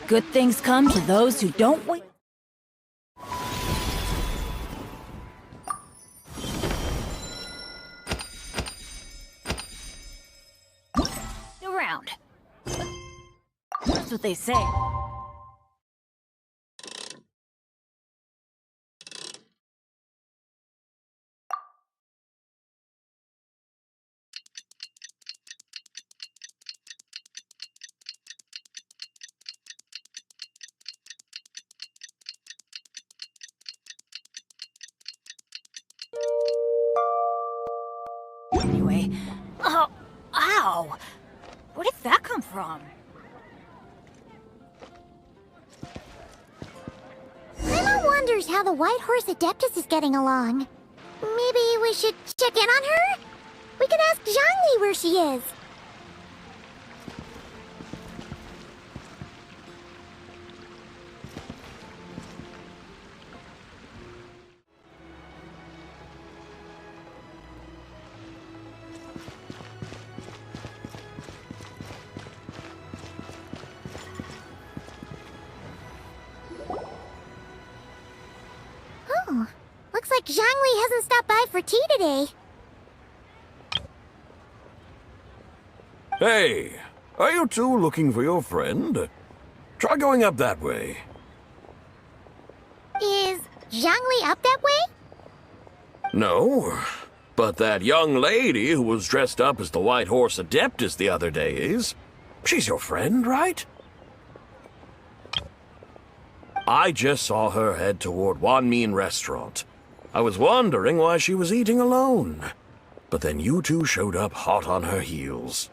Good things come to those who don't wait. Around. That's what they say. Anyway, oh, ow! Where did that come from? Paimon wonders how the White Horse Adeptus is getting along. Maybe we should check in on her? We could ask Zhangli where she is. Looks like Zhangli hasn't stopped by for tea today. Hey, are you two looking for your friend? Try going up that way. Is Zhangli up that way? No, but that young lady who was dressed up as the White Horse Adeptus the other day is. She's your friend, right? I just saw her head toward Wanmin Restaurant. I was wondering why she was eating alone. But then you two showed up hot on her heels.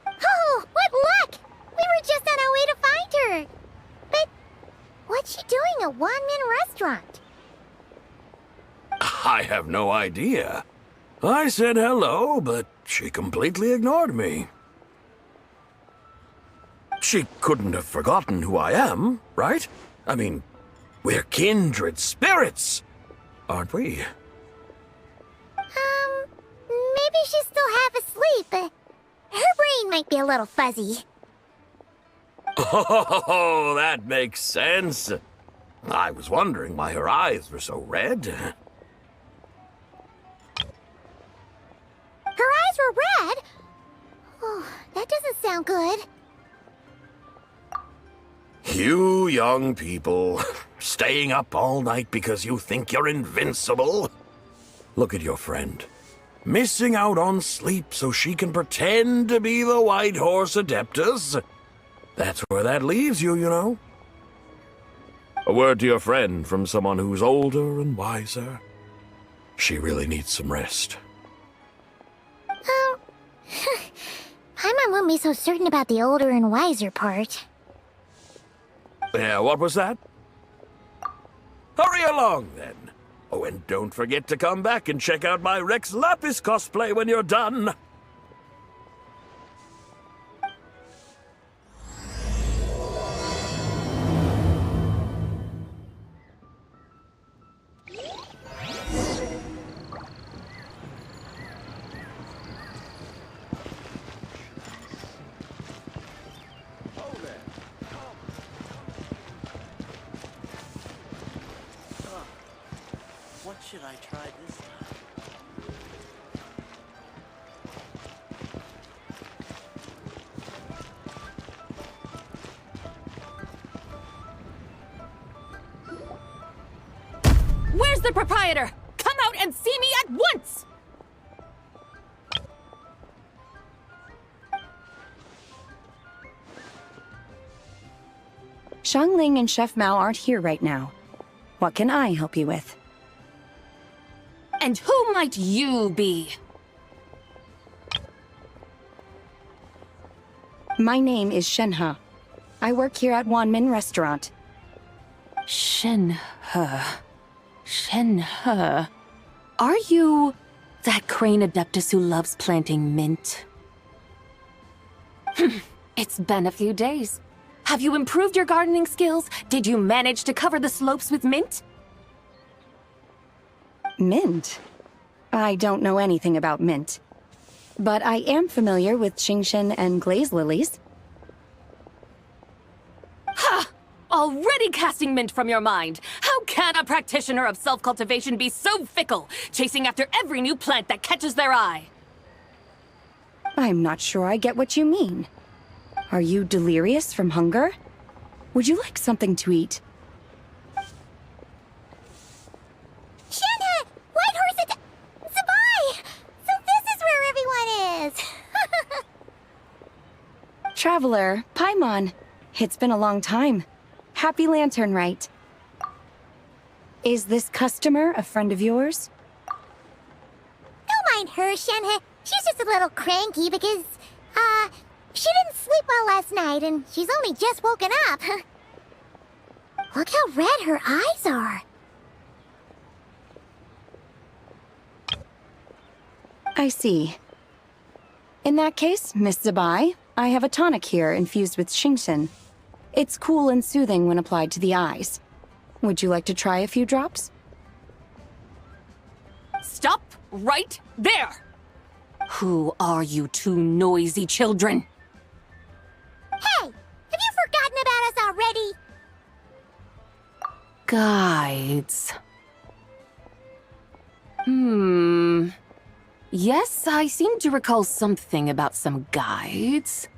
Oh, what luck! We were just on our way to find her. But what's she doing at Wanmin Restaurant? I have no idea. I said hello, but she completely ignored me. She couldn't have forgotten who I am, right? I mean, we're kindred spirits, aren't we? Maybe she's still half asleep, but her brain might be a little fuzzy. Oh, that makes sense. I was wondering why her eyes were so red. Her eyes were red? Oh, that doesn't sound good. You young people, staying up all night because you think you're invincible? Look at your friend. Missing out on sleep so she can pretend to be the White Horse Adeptus. That's where that leaves you, you know. A word to your friend from someone who's older and wiser. She really needs some rest. Paimon won't be so certain about the older and wiser part. Yeah, what was that? Hurry along, then. Oh, and don't forget to come back and check out my Rex Lapis cosplay when you're done. What should I try this time? Where's the proprietor? Come out and see me at once! Xiangling and Chef Mao aren't here right now. What can I help you with? And who might you be? My name is Shenhe. I work here at Wanmin Restaurant. Shenhe. Shenhe. Are you that crane adeptus who loves planting mint? It's been a few days. Have you improved your gardening skills? Did you manage to cover the slopes with mint? Mint? I don't know anything about mint. But I am familiar with Qingshen and glaze lilies. already casting mint from your mind. How can a practitioner of self-cultivation be so fickle, chasing after every new plant that catches their eye? I'm not sure I get what you mean. Are you delirious from hunger? Would you like something to eat? Shenhe! Whitehorse Zibai! So this is where everyone is! Traveler, Paimon. It's been a long time. Happy Lanternlit. Is this customer a friend of yours? Don't mind her, Shenhe. She's just a little cranky because, she didn't sleep well last night and she's only just woken up. Look how red her eyes are. I see. In that case, Miss Zibai, I have a tonic here infused with Xingxin. It's cool and soothing when applied to the eyes. Would you like to try a few drops? Stop right there! Who are you two noisy children? Hey! Have you forgotten about us already? Guides. Yes, I seem to recall something about some guides.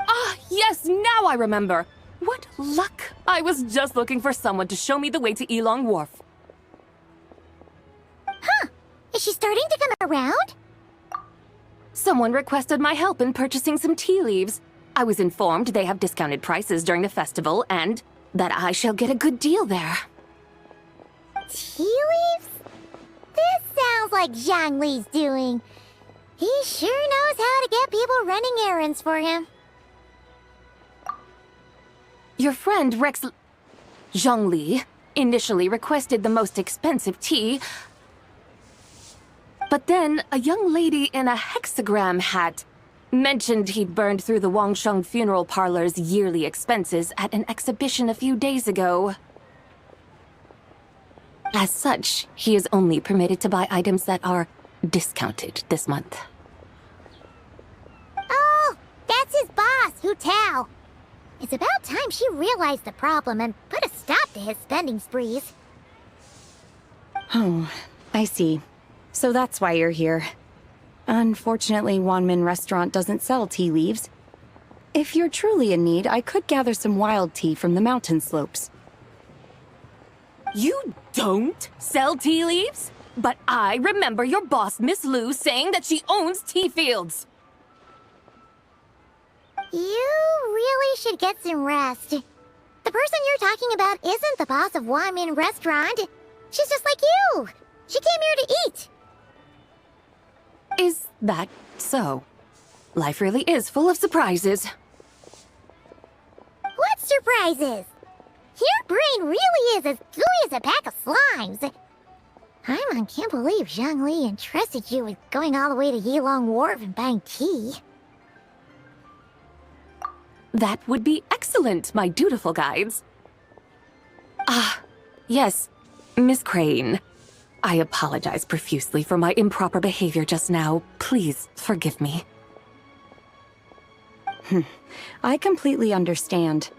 Ah, yes, now I remember. What luck! I was just looking for someone to show me the way to Elong Wharf. Huh. Is she starting to come around? Someone requested my help in purchasing some tea leaves. I was informed they have discounted prices during the festival and that I shall get a good deal there. Tea leaves? This sounds like Zhongli's doing. He sure knows how to get people running errands for him. Your friend Rex Zhongli initially requested the most expensive tea, but then a young lady in a hexagram hat mentioned he'd burned through the Wangsheng funeral parlor's yearly expenses at an exhibition a few days ago. As such, he is only permitted to buy items that are discounted this month. Oh, that's his boss, Hu Tao. It's about time she realized the problem and put a stop to his spending sprees. Oh, I see. So that's why you're here. Unfortunately, Wanmin Restaurant doesn't sell tea leaves. If you're truly in need, I could gather some wild tea from the mountain slopes. You don't sell tea leaves? But I remember your boss, Miss Lu, saying that she owns tea fields. You really should get some rest. The person you're talking about isn't the boss of Wanmin Restaurant. She's just like you. She came here to eat. Is that so? Life really is full of surprises. What surprises? Your brain really is as gooey as a pack of slimes. I can't believe Zhongli entrusted you with going all the way to Yilong Wharf and buying tea. That would be excellent, my dutiful guides. Ah, yes, Miss Crane. I apologize profusely for my improper behavior just now. Please forgive me. I completely understand.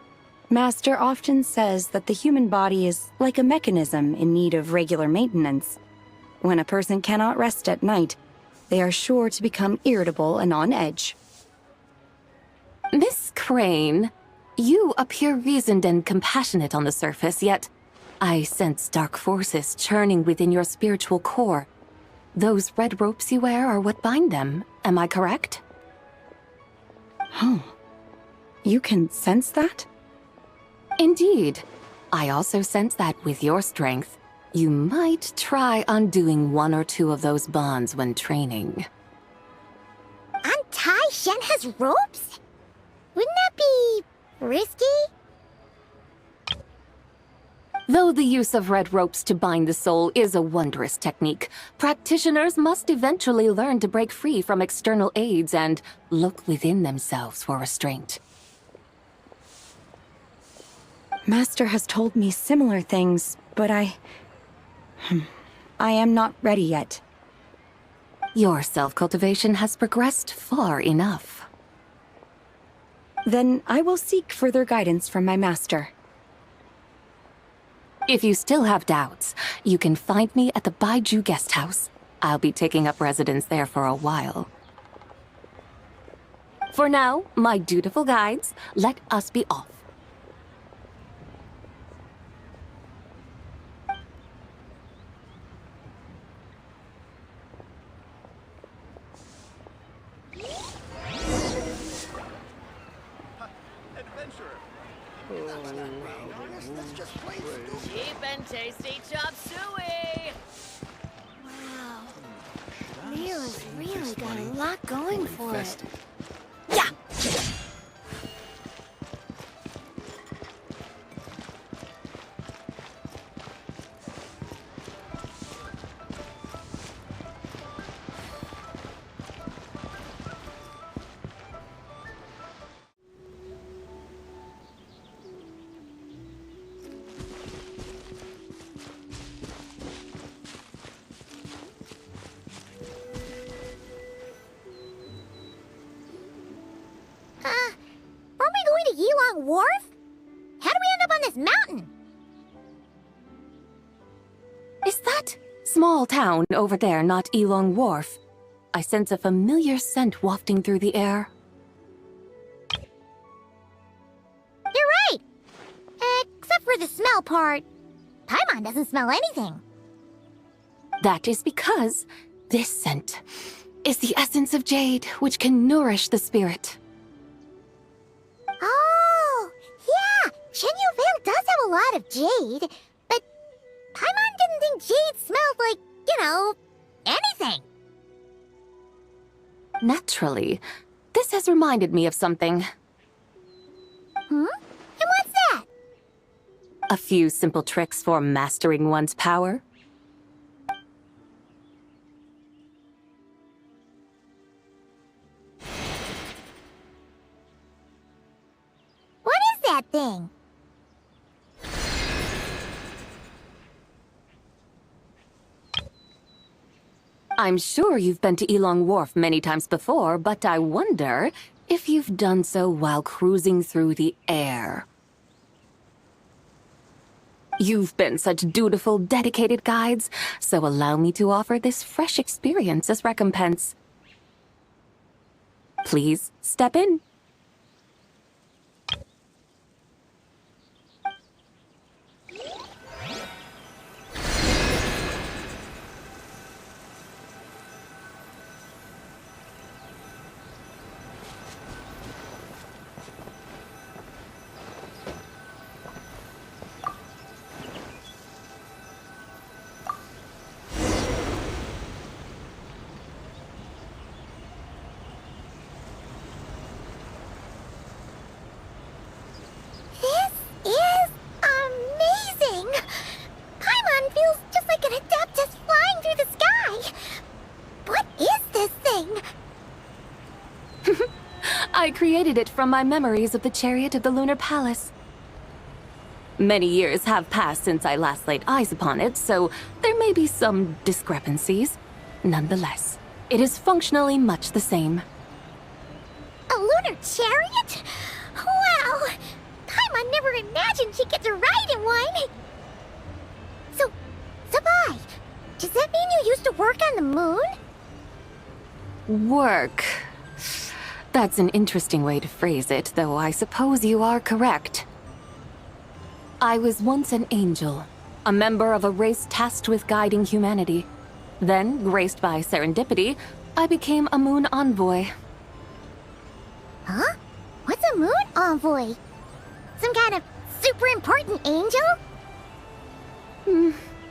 Master often says that the human body is like a mechanism in need of regular maintenance. When a person cannot rest at night, they are sure to become irritable and on edge. Miss Crane, you appear reasoned and compassionate on the surface, yet I sense dark forces churning within your spiritual core. Those red ropes you wear are what bind them, am I correct? Oh, you can sense that? Indeed. I also sense that with your strength, you might try undoing one or two of those bonds when training. Untie Shenhe's ropes? Wouldn't that be risky? Though the use of red ropes to bind the soul is a wondrous technique, practitioners must eventually learn to break free from external aids and look within themselves for restraint. Master has told me similar things, but I am not ready yet. Your self-cultivation has progressed far enough. Then I will seek further guidance from my master. If you still have doubts, you can find me at the Baiju guest house. I'll be taking up residence there for a while. For now, my dutiful guides, let us be off. Cheap and tasty chop suey! Wow. Leo's really got a lot going for it. Yeah! Aren't we going to Yilong Wharf? How do we end up on this mountain? Is that small town over there not Elong Wharf? I sense a familiar scent wafting through the air. You're right! Except for the smell part. Paimon doesn't smell anything. That is because this scent is the essence of jade, which can nourish the spirit. Oh, yeah! Shenyu Vale does have a lot of jade, but Paimon didn't think jade smelled like, anything. Naturally, this has reminded me of something. And what's that? A few simple tricks for mastering one's power. What is that thing? I'm sure you've been to Elong Wharf many times before, but I wonder if you've done so while cruising through the air. You've been such dutiful, dedicated guides, so allow me to offer this fresh experience as recompense. Please step in. This is amazing! Paimon feels just like an Adeptus flying through the sky! What is this thing? I created it from my memories of the chariot of the Lunar Palace. Many years have passed since I last laid eyes upon it, so there may be some discrepancies. Nonetheless, it is functionally much the same. A lunar chariot? Wow! Paimon never imagined she'd get to ride in one! So, Zibai, does that mean you used to work on the moon? Work. That's an interesting way to phrase it, though I suppose you are correct. I was once an angel, a member of a race tasked with guiding humanity. Then, graced by serendipity, I became a moon envoy. Huh? What's a moon envoy? Some kind of super important angel?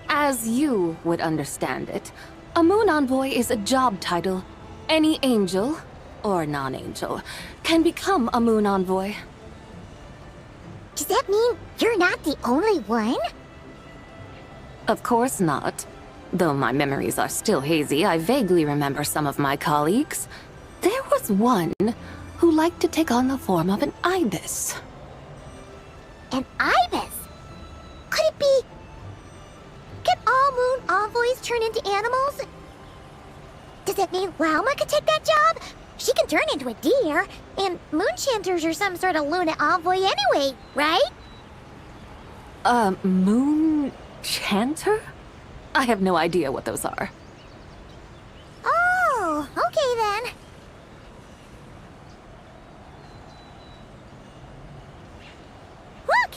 As you would understand it, a moon envoy is a job title. Any angel, or non-angel, can become a moon envoy. Does that mean you're not the only one? Of course not. Though my memories are still hazy, I vaguely remember some of my colleagues. There was one who liked to take on the form of an ibis. An ibis? Could it be... Can all moon envoys turn into animals? Does that mean Lauma could take that job? she can turn into a deer, and moonchanters are some sort of lunar envoy anyway, right? Moon chanter? I have no idea what those are. Oh, okay then. Look!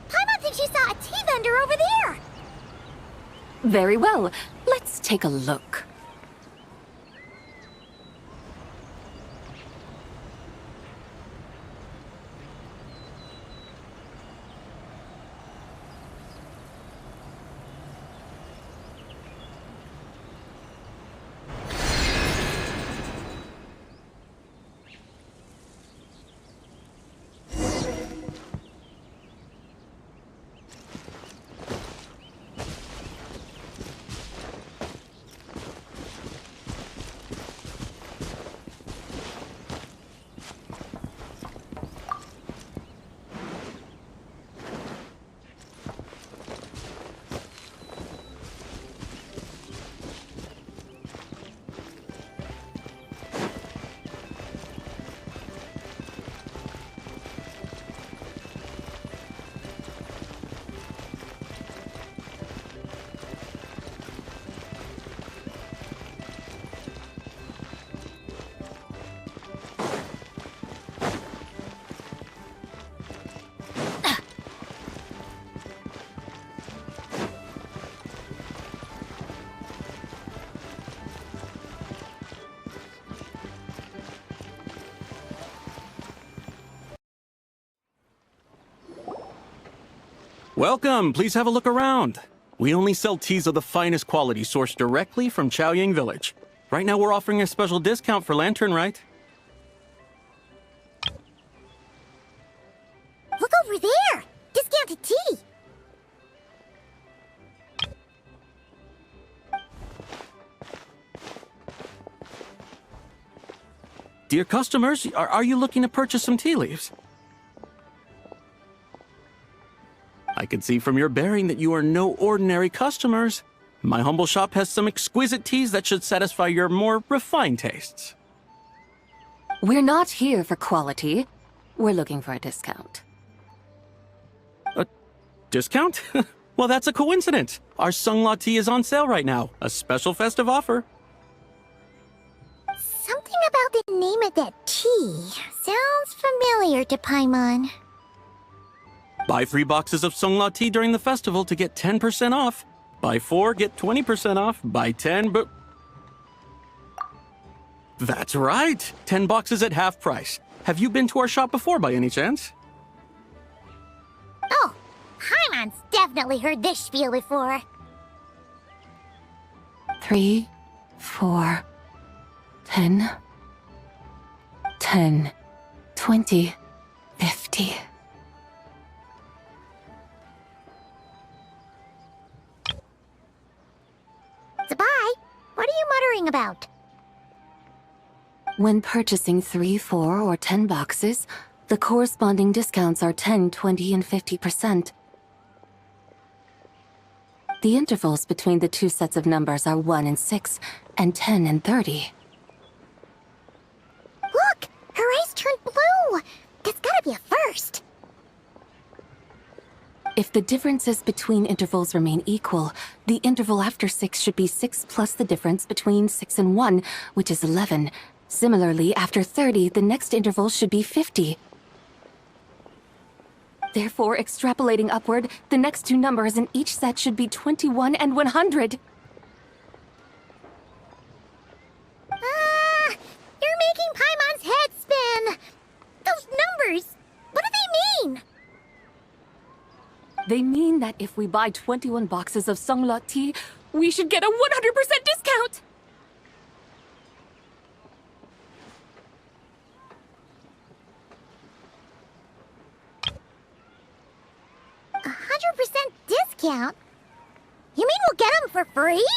Paimon thinks she saw a tea vendor over there! Very well. Let's take a look. Welcome, please have a look around. We only sell teas of the finest quality sourced directly from Chaoying Village. Right now we're offering a special discount for Lanternlit. Look over there! Discounted tea! Dear customers, are you looking to purchase some tea leaves? I can see from your bearing that you are no ordinary customers. My humble shop has some exquisite teas that should satisfy your more refined tastes. We're not here for quality. We're looking for a discount. A discount? Well, that's a coincidence. Our Sungla tea is on sale right now. A special festive offer. Something about the name of that tea sounds familiar to Paimon. Buy 3 boxes of Sungla tea during the festival to get 10% off. Buy 4, get 20% off. Buy 10, but... That's right! 10 boxes at half price. Have you been to our shop before by any chance? Oh, Paimon's definitely heard this spiel before. 3, 4, 10, 10, 20, 50. Zibai, what are you muttering about? When purchasing 3, 4, or 10 boxes, the corresponding discounts are 10, 20, and 50%. The intervals between the two sets of numbers are 1 and 6, and 10 and 30. Look! Her eyes turned blue! That's gotta be a first! If the differences between intervals remain equal, the interval after 6 should be 6 plus the difference between 6 and 1, which is 11. Similarly, after 30, the next interval should be 50. Therefore, extrapolating upward, the next two numbers in each set should be 21 and 100. You're making Paimon's head spin! Those numbers, what do they mean? They mean that if we buy 21 boxes of Sungla tea, we should get a 100% discount! 100% discount? You mean we'll get them for free?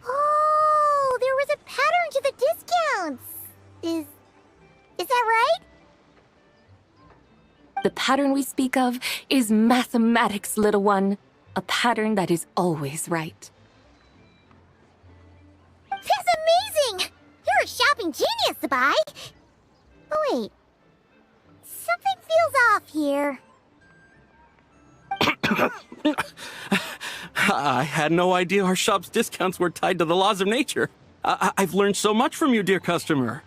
Oh, there was a pattern to the discounts. Is that right? The pattern we speak of is mathematics, little one. A pattern that is always right. This marketing genius, Zibai. Oh, wait. Something feels off here. I had no idea our shop's discounts were tied to the laws of nature. I've learned so much from you, dear customer.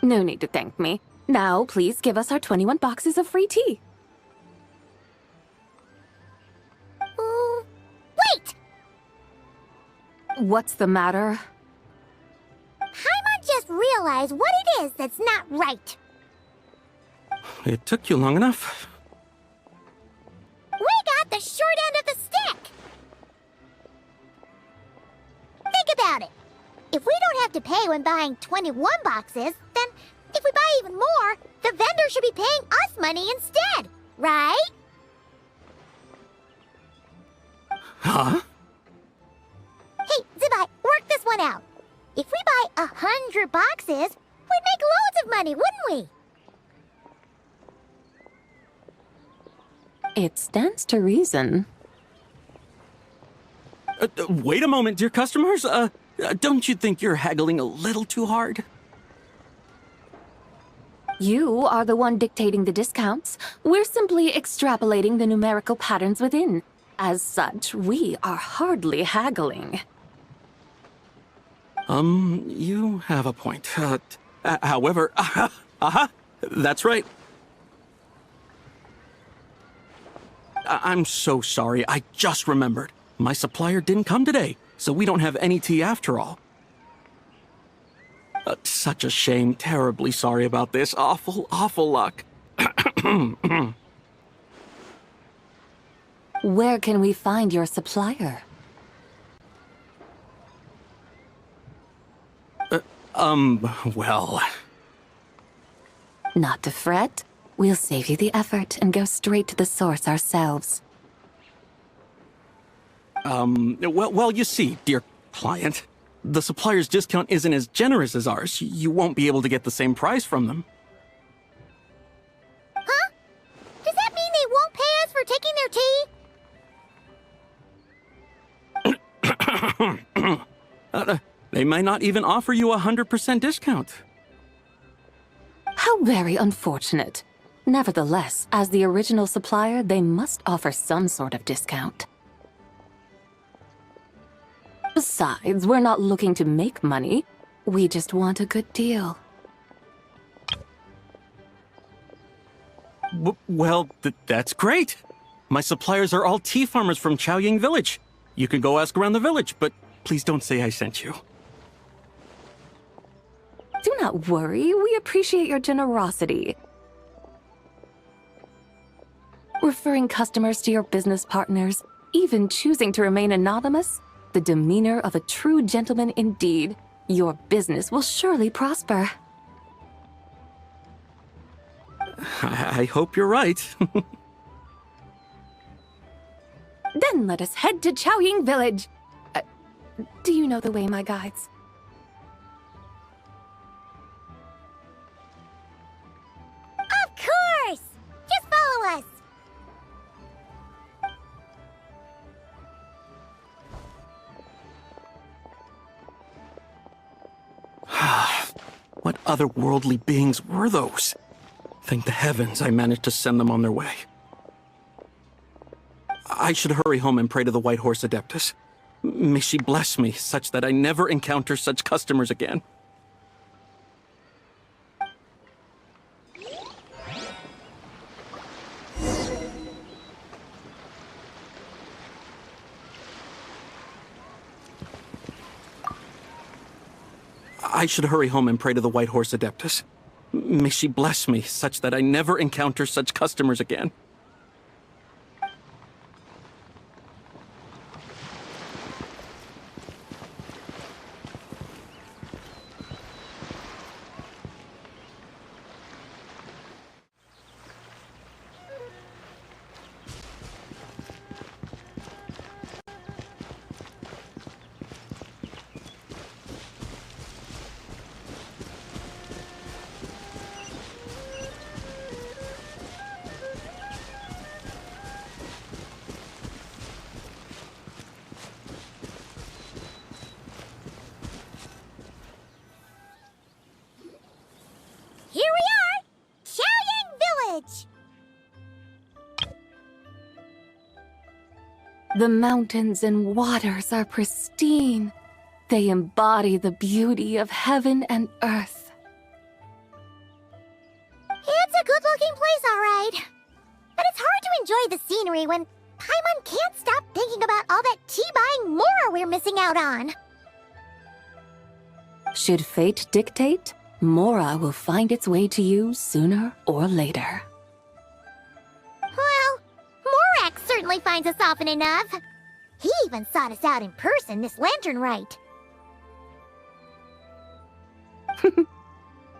No need to thank me. Now, please give us our 21 boxes of free tea. Wait! What's the matter? Paimon just realized what it is that's not right. It took you long enough. We got the short end of the stick! Think about it. If we don't have to pay when buying 21 boxes, then if we buy even more, the vendor should be paying us money instead, right? Huh? Hey, Zibai, work this one out. If we buy 100 boxes, we'd make loads of money, wouldn't we? It stands to reason. Wait a moment, dear customers. Don't you think you're haggling a little too hard? You are the one dictating the discounts. We're simply extrapolating the numerical patterns within. As such, we are hardly haggling. You have a point. However, that's right. I'm so sorry. I just remembered. My supplier didn't come today, so we don't have any tea after all. Such a shame. Terribly sorry about this. Awful, awful luck. Where can we find your supplier? Well... Not to fret. We'll save you the effort and go straight to the source ourselves. Well, you see, dear client, the supplier's discount isn't as generous as ours. You won't be able to get the same price from them. Huh? Does that mean they won't pay us for taking their tea? They might not even offer you a 100% discount. How very unfortunate. Nevertheless, as the original supplier, they must offer some sort of discount. Besides, we're not looking to make money. We just want a good deal. Well, that's great. My suppliers are all tea farmers from Chaoying Village. You can go ask around the village, but please don't say I sent you. Do not worry, we appreciate your generosity. Referring customers to your business partners, even choosing to remain anonymous, the demeanor of a true gentleman indeed. Your business will surely prosper. I hope you're right. Then let us head to Chaoying Village. Do you know the way, my guides? Of course! Just follow us! What otherworldly beings were those? Thank the heavens I managed to send them on their way. I should hurry home and pray to the White Horse Adeptus. May she bless me such that I never encounter such customers again. I should hurry home and pray to the White Horse Adeptus. May she bless me such that I never encounter such customers again. The mountains and waters are pristine. They embody the beauty of heaven and earth. It's a good-looking place, all right. But it's hard to enjoy the scenery when Paimon can't stop thinking about all that tea-buying Mora we're missing out on. Should fate dictate, Mora will find its way to you sooner or later. Well, Morak certainly finds us often enough. He even sought us out in person this Lanternlit.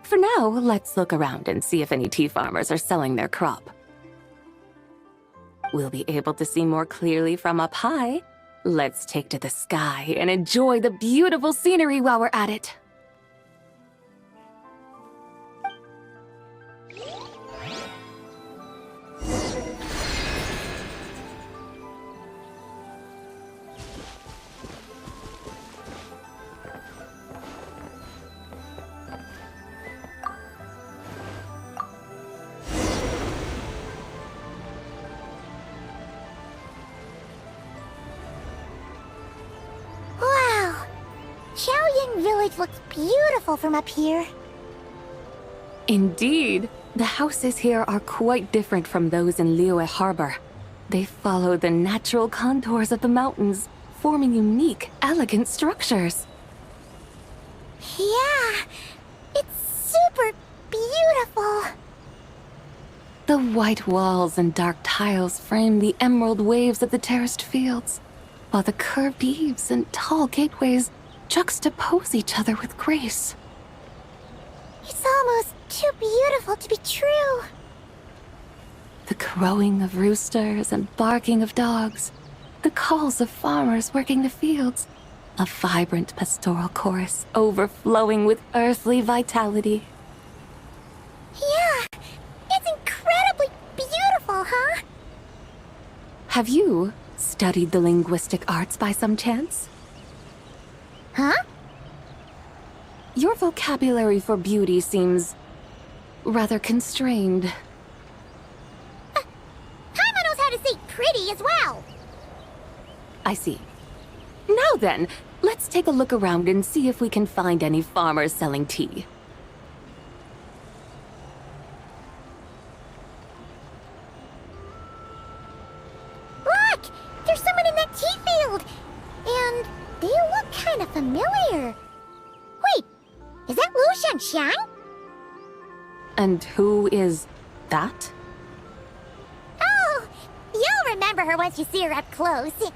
For now, let's look around and see if any tea farmers are selling their crop. We'll be able to see more clearly from up high. Let's take to the sky and enjoy the beautiful scenery while we're at it. Wow! Xiaoying Village looks beautiful from up here. Indeed, the houses here are quite different from those in Liyue Harbor. They follow the natural contours of the mountains, forming unique, elegant structures. Yeah, it's super beautiful. The white walls and dark tiles frame the emerald waves of the terraced fields, while the curved eaves and tall gateways juxtapose each other with grace. It's almost too beautiful to be true. The crowing of roosters and barking of dogs, the calls of farmers working the fields, a vibrant pastoral chorus overflowing with earthly vitality. Yeah, it's incredibly beautiful, huh? Have you studied the linguistic arts by some chance? Huh? Your vocabulary for beauty seems rather constrained. Paimon knows how to say pretty as well. I see. Now then, let's take a look around and see if we can find any farmers selling tea. Look! There's someone in that tea field! And they look kind of familiar. Wait, is that Lu Xiangxiang? And who is that? Oh, you'll remember her once you see her up close. Hey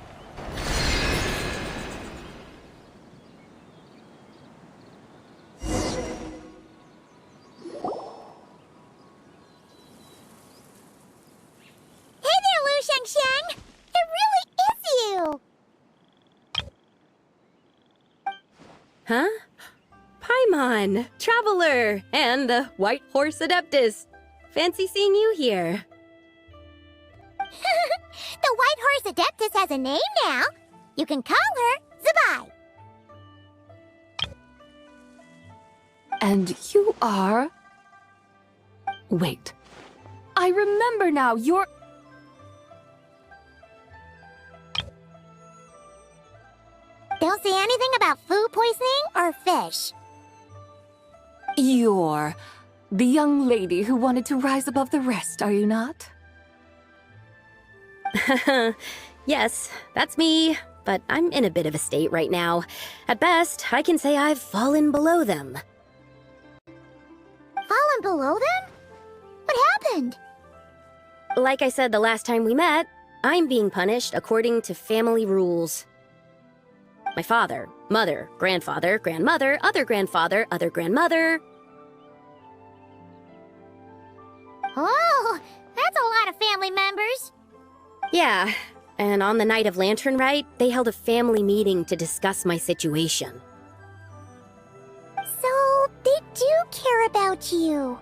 there, Lu Xiangxiang! It really is you! Huh? Paimon, Traveler, and the White Horse Adeptus. Fancy seeing you here. The White Horse Adeptus has a name now. You can call her Zibai. And you are... Wait. I remember now, you're... Don't say anything about food poisoning or fish. You're the young lady who wanted to rise above the rest, are you not? Yes, that's me, but I'm in a bit of a state right now. At best, I can say I've fallen below them. Fallen below them? What happened? Like I said the last time we met, I'm being punished according to family rules. My father, mother, grandfather, grandmother, other grandfather, other grandmother. Oh, that's a lot of family members. Yeah, and on the night of Lanternlit, they held a family meeting to discuss my situation. So, they do care about you.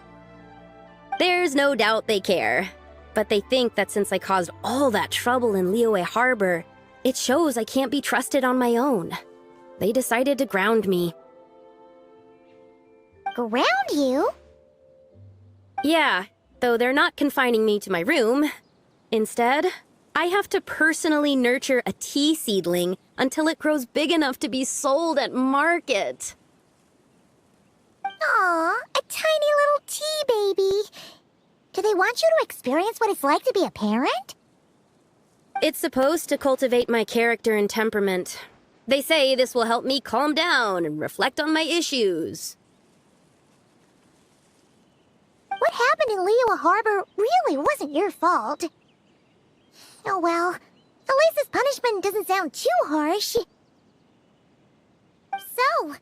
There's no doubt they care. But they think that since I caused all that trouble in Liyue Harbor, it shows I can't be trusted on my own. They decided to ground me. Ground you? Yeah, though they're not confining me to my room. Instead, I have to personally nurture a tea seedling until it grows big enough to be sold at market. Aw, a tiny little tea baby. Do they want you to experience what it's like to be a parent? It's supposed to cultivate my character and temperament. They say this will help me calm down and reflect on my issues. What happened in Liyue Harbor really wasn't your fault. Oh well, at least this punishment doesn't sound too harsh. So,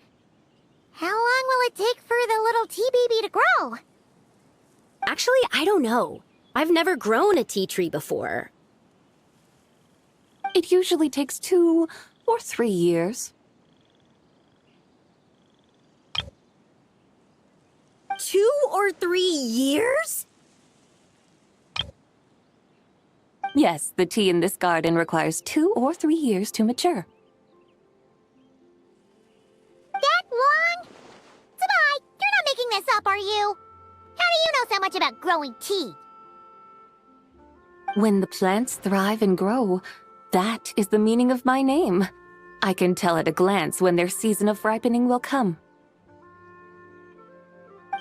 how long will it take for the little tea baby to grow? Actually, I don't know. I've never grown a tea tree before. It usually takes 2 or 3 years. 2 or 3 years? Yes, the tea in this garden requires 2 or 3 years to mature. That long? Zibai, you're not making this up, are you? How do you know so much about growing tea? When the plants thrive and grow, that is the meaning of my name. I can tell at a glance when their season of ripening will come.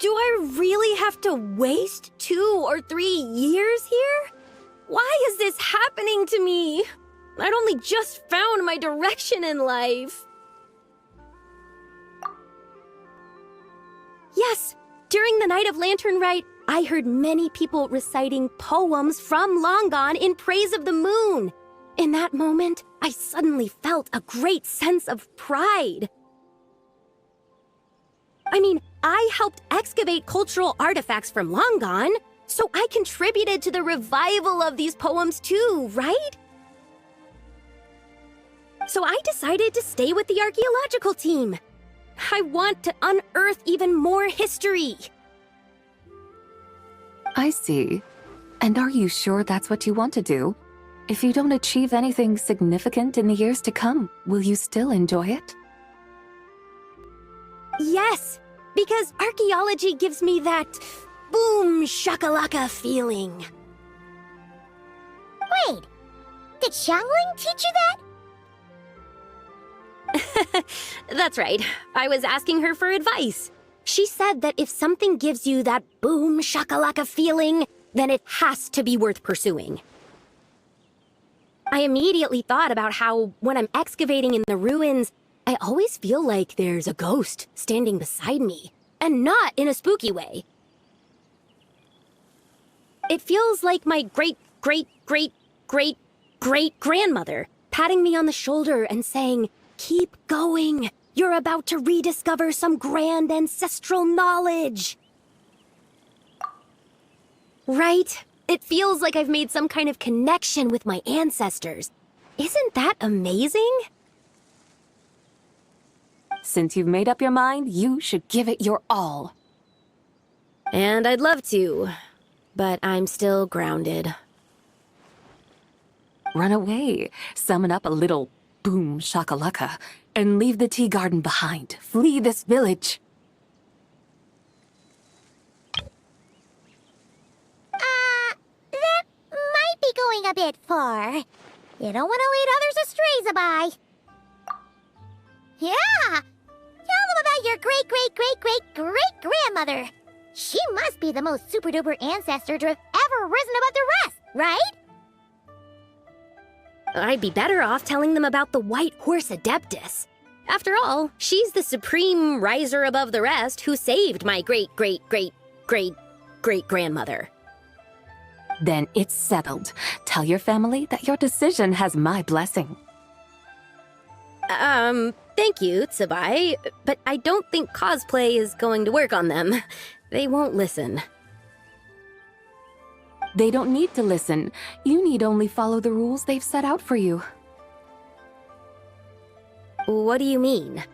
Do I really have to waste 2 or 3 years here? Why is this happening to me? I'd only just found my direction in life. Yes, during the night of Lanternlit, I heard many people reciting poems from long gone in praise of the moon. In that moment, I suddenly felt a great sense of pride. I mean, I helped excavate cultural artifacts from long gone, so I contributed to the revival of these poems too, right? So I decided to stay with the archaeological team. I want to unearth even more history. I see. And are you sure that's what you want to do? If you don't achieve anything significant in the years to come, will you still enjoy it? Yes, because archaeology gives me that boom shakalaka feeling. Wait, did Xiangling teach you that? That's right. I was asking her for advice. She said that if something gives you that boom shakalaka feeling, then it has to be worth pursuing. I immediately thought about how, when I'm excavating in the ruins, I always feel like there's a ghost standing beside me, and not in a spooky way. It feels like my great-great-great-great-great-grandmother patting me on the shoulder and saying, "Keep going. You're about to rediscover some grand ancestral knowledge." Right? It feels like I've made some kind of connection with my ancestors. Isn't that amazing? Since you've made up your mind, you should give it your all. And I'd love to, but I'm still grounded. Run away, summon up a little boom shakalaka, and leave the tea garden behind. Flee this village. That might be going a bit far. You don't want to lead others astray, Zibai. Yeah! Tell them about your great-great-great-great-great-grandmother. She must be the most super-duper ancestor to have ever risen above the rest, right? I'd be better off telling them about the White Horse Adeptus. After all, she's the supreme riser above the rest who saved my great-great-great-great-great-grandmother. Then it's settled. Tell your family that your decision has my blessing. Thank you, Zibai, but I don't think cosplay is going to work on them. They won't listen. They don't need to listen. You need only follow the rules they've set out for you. What do you mean?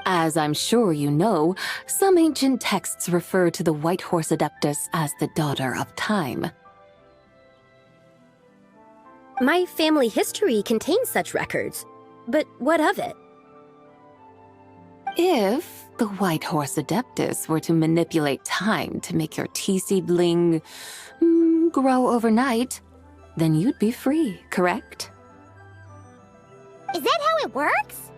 As I'm sure you know, some ancient texts refer to the White Horse Adeptus as the Daughter of Time. My family history contains such records, but what of it? If the White Horse Adeptus were to manipulate time to make your tea seedling grow overnight, then you'd be free, correct? Is that how it works?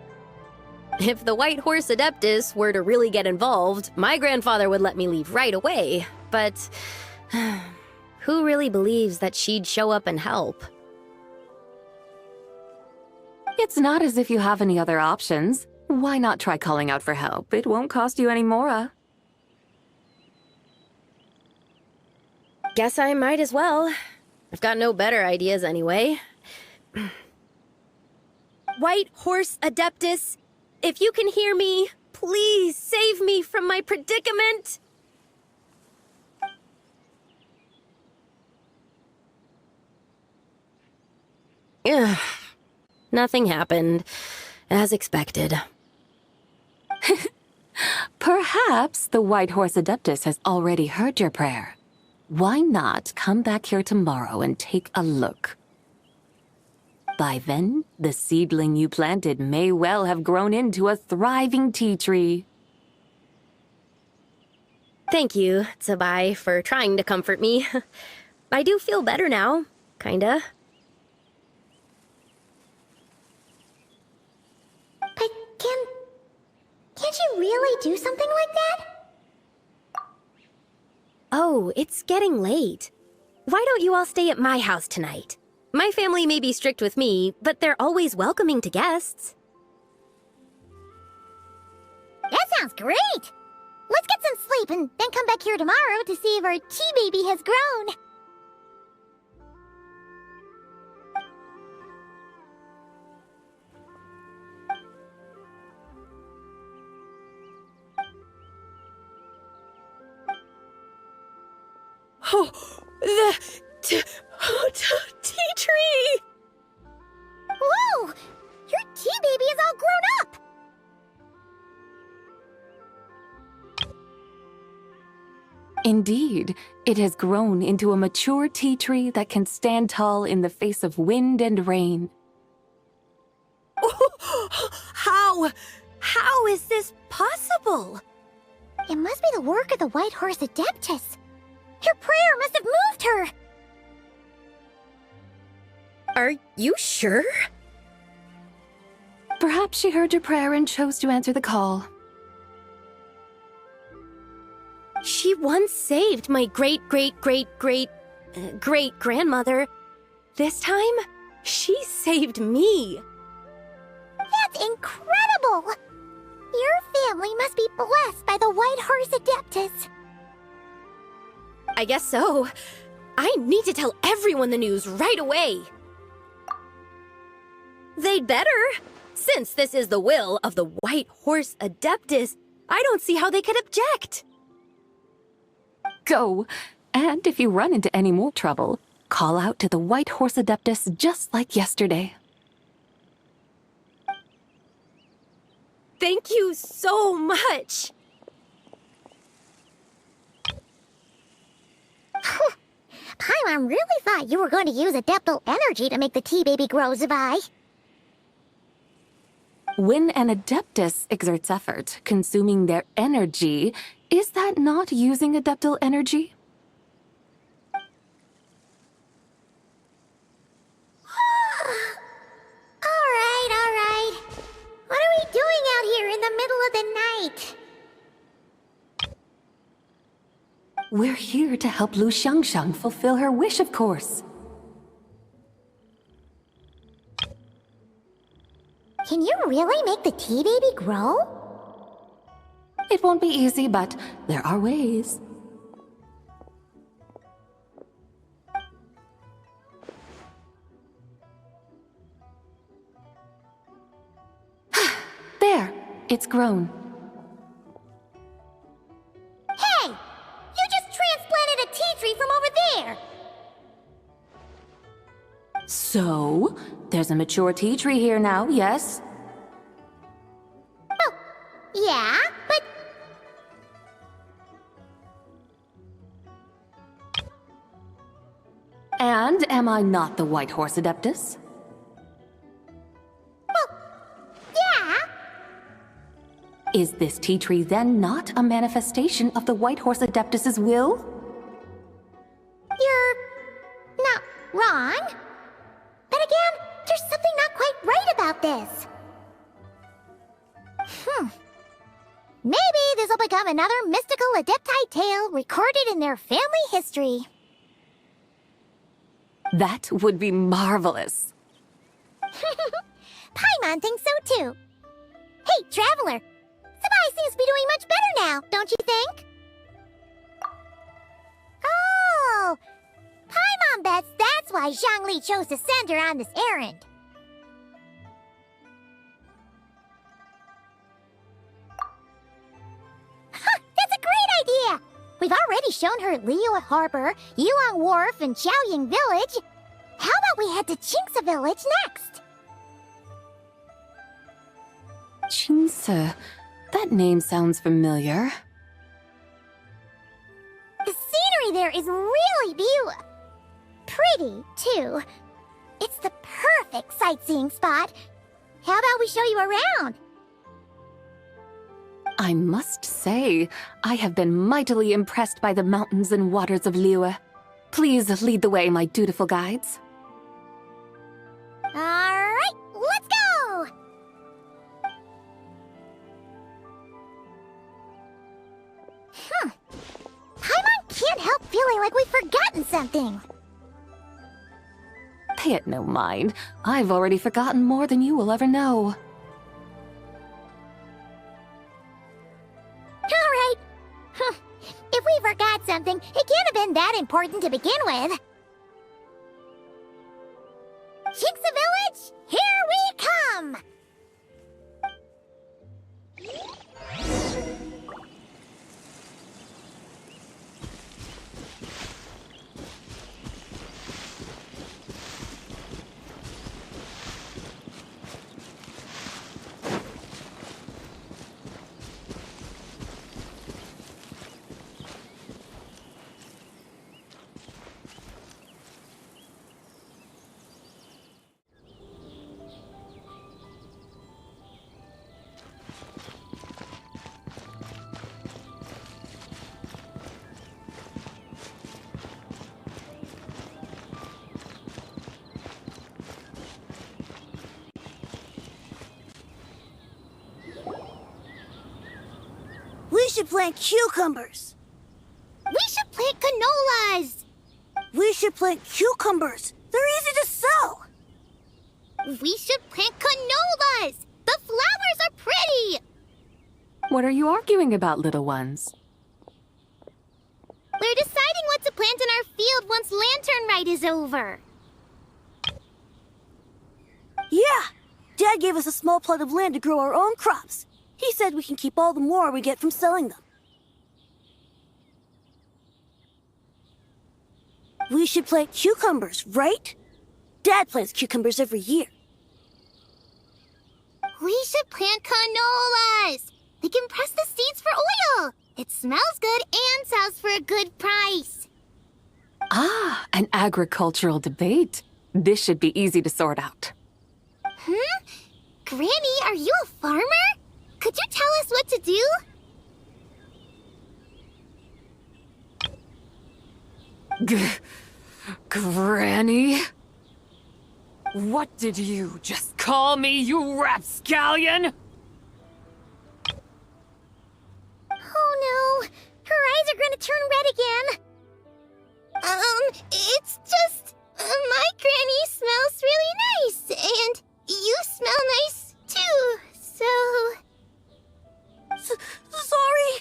If the White Horse Adeptus were to really get involved, my grandfather would let me leave right away. But who really believes that she'd show up and help? It's not as if you have any other options. Why not try calling out for help? It won't cost you any more. Guess I might as well. I've got no better ideas anyway. White Horse Adeptus, if you can hear me, please save me from my predicament. Ugh. Nothing happened, as expected. Perhaps the White Horse Adeptus has already heard your prayer. Why not come back here tomorrow and take a look? By then, the seedling you planted may well have grown into a thriving tea tree. Thank you, Zibai, for trying to comfort me. I do feel better now, kinda. But can't you really do something like that? Oh, it's getting late. Why don't you all stay at my house tonight? My family may be strict with me, but they're always welcoming to guests. That sounds great! Let's get some sleep and then come back here tomorrow to see if our tea baby has grown. Oh, the tea tree! Whoa! Your tea baby is all grown up! Indeed, it has grown into a mature tea tree that can stand tall in the face of wind and rain. How is this possible? It must be the work of the White Horse Adeptus. Your prayer must have moved her! Are you sure? Perhaps she heard your prayer and chose to answer the call. She once saved my great-great-great-great-great-grandmother. This time, she saved me. That's incredible! Your family must be blessed by the White Horse Adeptus. I guess so. I need to tell everyone the news right away. They'd better. Since this is the will of the White Horse Adeptus, I don't see how they could object. Go! And if you run into any more trouble, call out to the White Horse Adeptus just like yesterday. Thank you so much. Paimon really thought you were going to use adeptal energy to make the tea baby grow, Zibai. When an Adeptus exerts effort, consuming their energy, is that not using adeptal energy? Alright. What are we doing out here in the middle of the night? We're here to help Lu Xiangxiang fulfill her wish, of course. Can you really make the tea baby grow? It won't be easy, but there are ways. There, it's grown. Hey! You just transplanted a tea tree from over there! So, there's a mature tea tree here now, yes? Well, yeah, but... And am I not the White Horse Adeptus? Well, yeah. Is this tea tree then not a manifestation of the White Horse Adeptus's will? You're not wrong. Maybe this will become another mystical Adepti tale recorded in their family history. That would be marvelous. Paimon thinks so too. Hey, Traveler! Zibai seems to be doing much better now, don't you think? Oh! Paimon bets that's why Zhongli chose to send her on this errand. That's a great idea! We've already shown her Liyue Harbor, Yulong Wharf, and Xiaoying Village. How about we head to Qingce Village next? Qingce. That name sounds familiar. The scenery there is really pretty, too. It's the perfect sightseeing spot. How about we show you around? I must say, I have been mightily impressed by the mountains and waters of Liyue. Please lead the way, my dutiful guides. Alright, let's go! Paimon can't help feeling like we've forgotten something. Pay it no mind. I've already forgotten more than you will ever know. Alright. If we forgot something, it can't have been that important to begin with. Qingce Village, here we come! We should plant cucumbers. We should plant canolas! We should plant cucumbers. They're easy to sell. We should plant canolas! The flowers are pretty! What are you arguing about, little ones? We're deciding what to plant in our field once Lanternlit is over. Yeah. Dad gave us a small plot of land to grow our own crops. He said we can keep all the more we get from selling them. We should plant cucumbers, right? Dad plants cucumbers every year. We should plant canolas! We can press the seeds for oil! It smells good and sells for a good price. Ah, an agricultural debate. This should be easy to sort out. Granny, are you a farmer? Could you tell us what to do? Granny? What did you just call me, you rapscallion? Oh no, her eyes are gonna turn red again. It's just, my granny smells really nice, and you smell nice too, so... Sorry.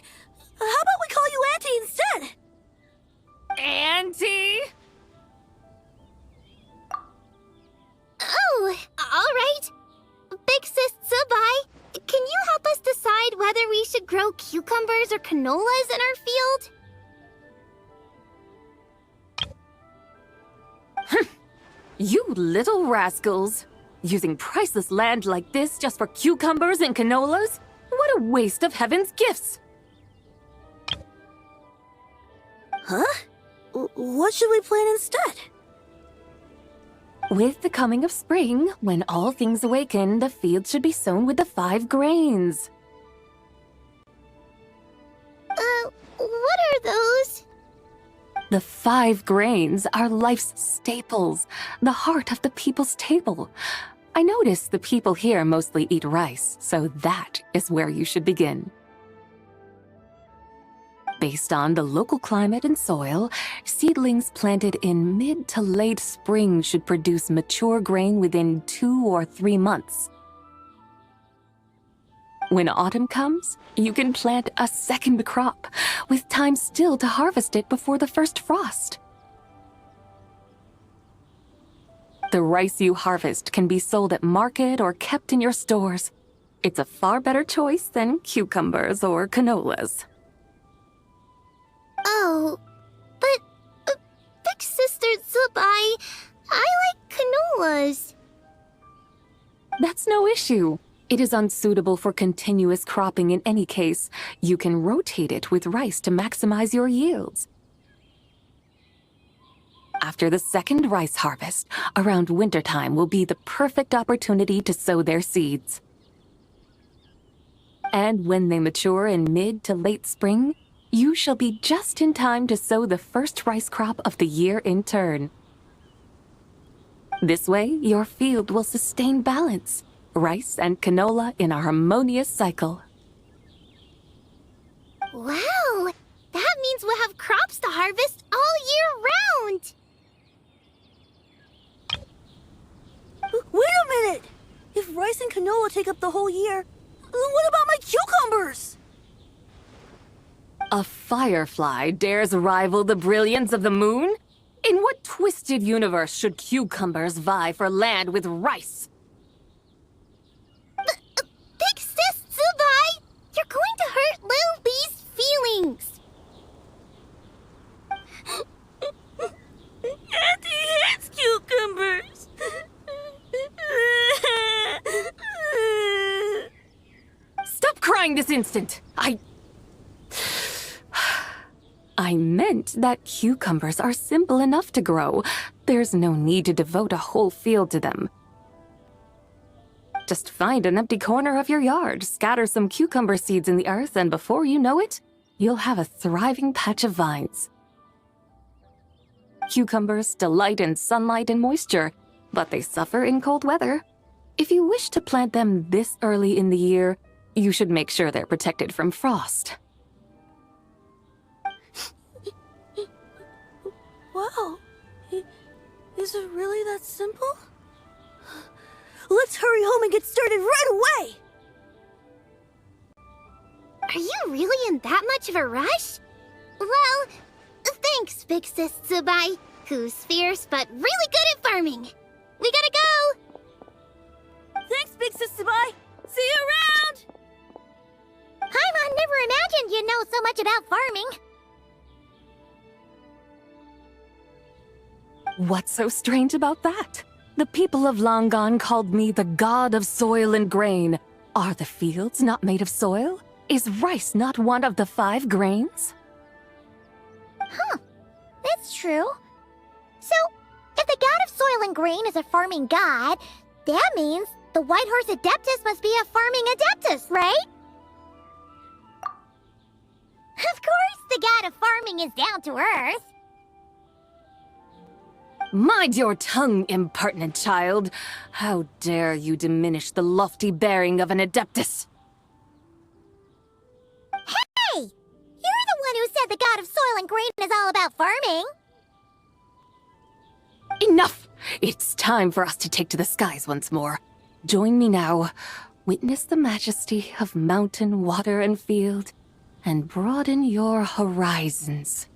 How about we call you Auntie instead? Auntie? Oh, alright. Big Sis Zibai, can you help us decide whether we should grow cucumbers or canolas in our field? You little rascals. Using priceless land like this just for cucumbers and canolas? What a waste of heaven's gifts! Huh? What should we plant instead? With the coming of spring, when all things awaken, the field should be sown with the 5 grains. What are those? The 5 grains are life's staples, the heart of the people's table. I notice the people here mostly eat rice, so that is where you should begin. Based on the local climate and soil, seedlings planted in mid to late spring should produce mature grain within 2 or 3 months. When autumn comes, you can plant a second crop, with time still to harvest it before the first frost. The rice you harvest can be sold at market or kept in your stores. It's a far better choice than cucumbers or canolas. Oh, but Big Sister Zibai, I like canolas. That's no issue. It is unsuitable for continuous cropping in any case. You can rotate it with rice to maximize your yields. After the second rice harvest, around wintertime will be the perfect opportunity to sow their seeds. And when they mature in mid to late spring, you shall be just in time to sow the first rice crop of the year in turn. This way, your field will sustain balance, rice and canola in a harmonious cycle. Wow, that means we'll have crops to harvest all year round. Wait a minute! If rice and canola take up the whole year, what about my cucumbers? A firefly dares rival the brilliance of the moon? In what twisted universe should cucumbers vie for land with rice? Big Sis Zibai, you're going to hurt Lil Bee's feelings. Auntie hates cucumbers! Stop crying this instant! I meant that cucumbers are simple enough to grow. There's no need to devote a whole field to them. Just find an empty corner of your yard, scatter some cucumber seeds in the earth, and before you know it, you'll have a thriving patch of vines. Cucumbers delight in sunlight and moisture, but they suffer in cold weather. If you wish to plant them this early in the year, you should make sure they're protected from frost. Wow. Is it really that simple? Let's hurry home and get started right away! Are you really in that much of a rush? Well, thanks, Big Sis Zibai, who's fierce but really good at farming. We gotta go! Thanks, Big Sis Zibai! See you around! Paimon never imagined you'd know so much about farming. What's so strange about that? The people of Long Gone called me the god of soil and grain. Are the fields not made of soil? Is rice not one of the 5 grains? Huh, that's true. So, if the god of soil and grain is a farming god, that means the White Horse Adeptus must be a farming adeptus, right? Of course the god of farming is down to earth. Mind your tongue, impertinent child! How dare you diminish the lofty bearing of an adeptus? Hey! You're the one who said the god of soil and grain is all about farming. Enough! It's time for us to take to the skies once more. Join me now. Witness the majesty of mountain, water, and field, and broaden your horizons.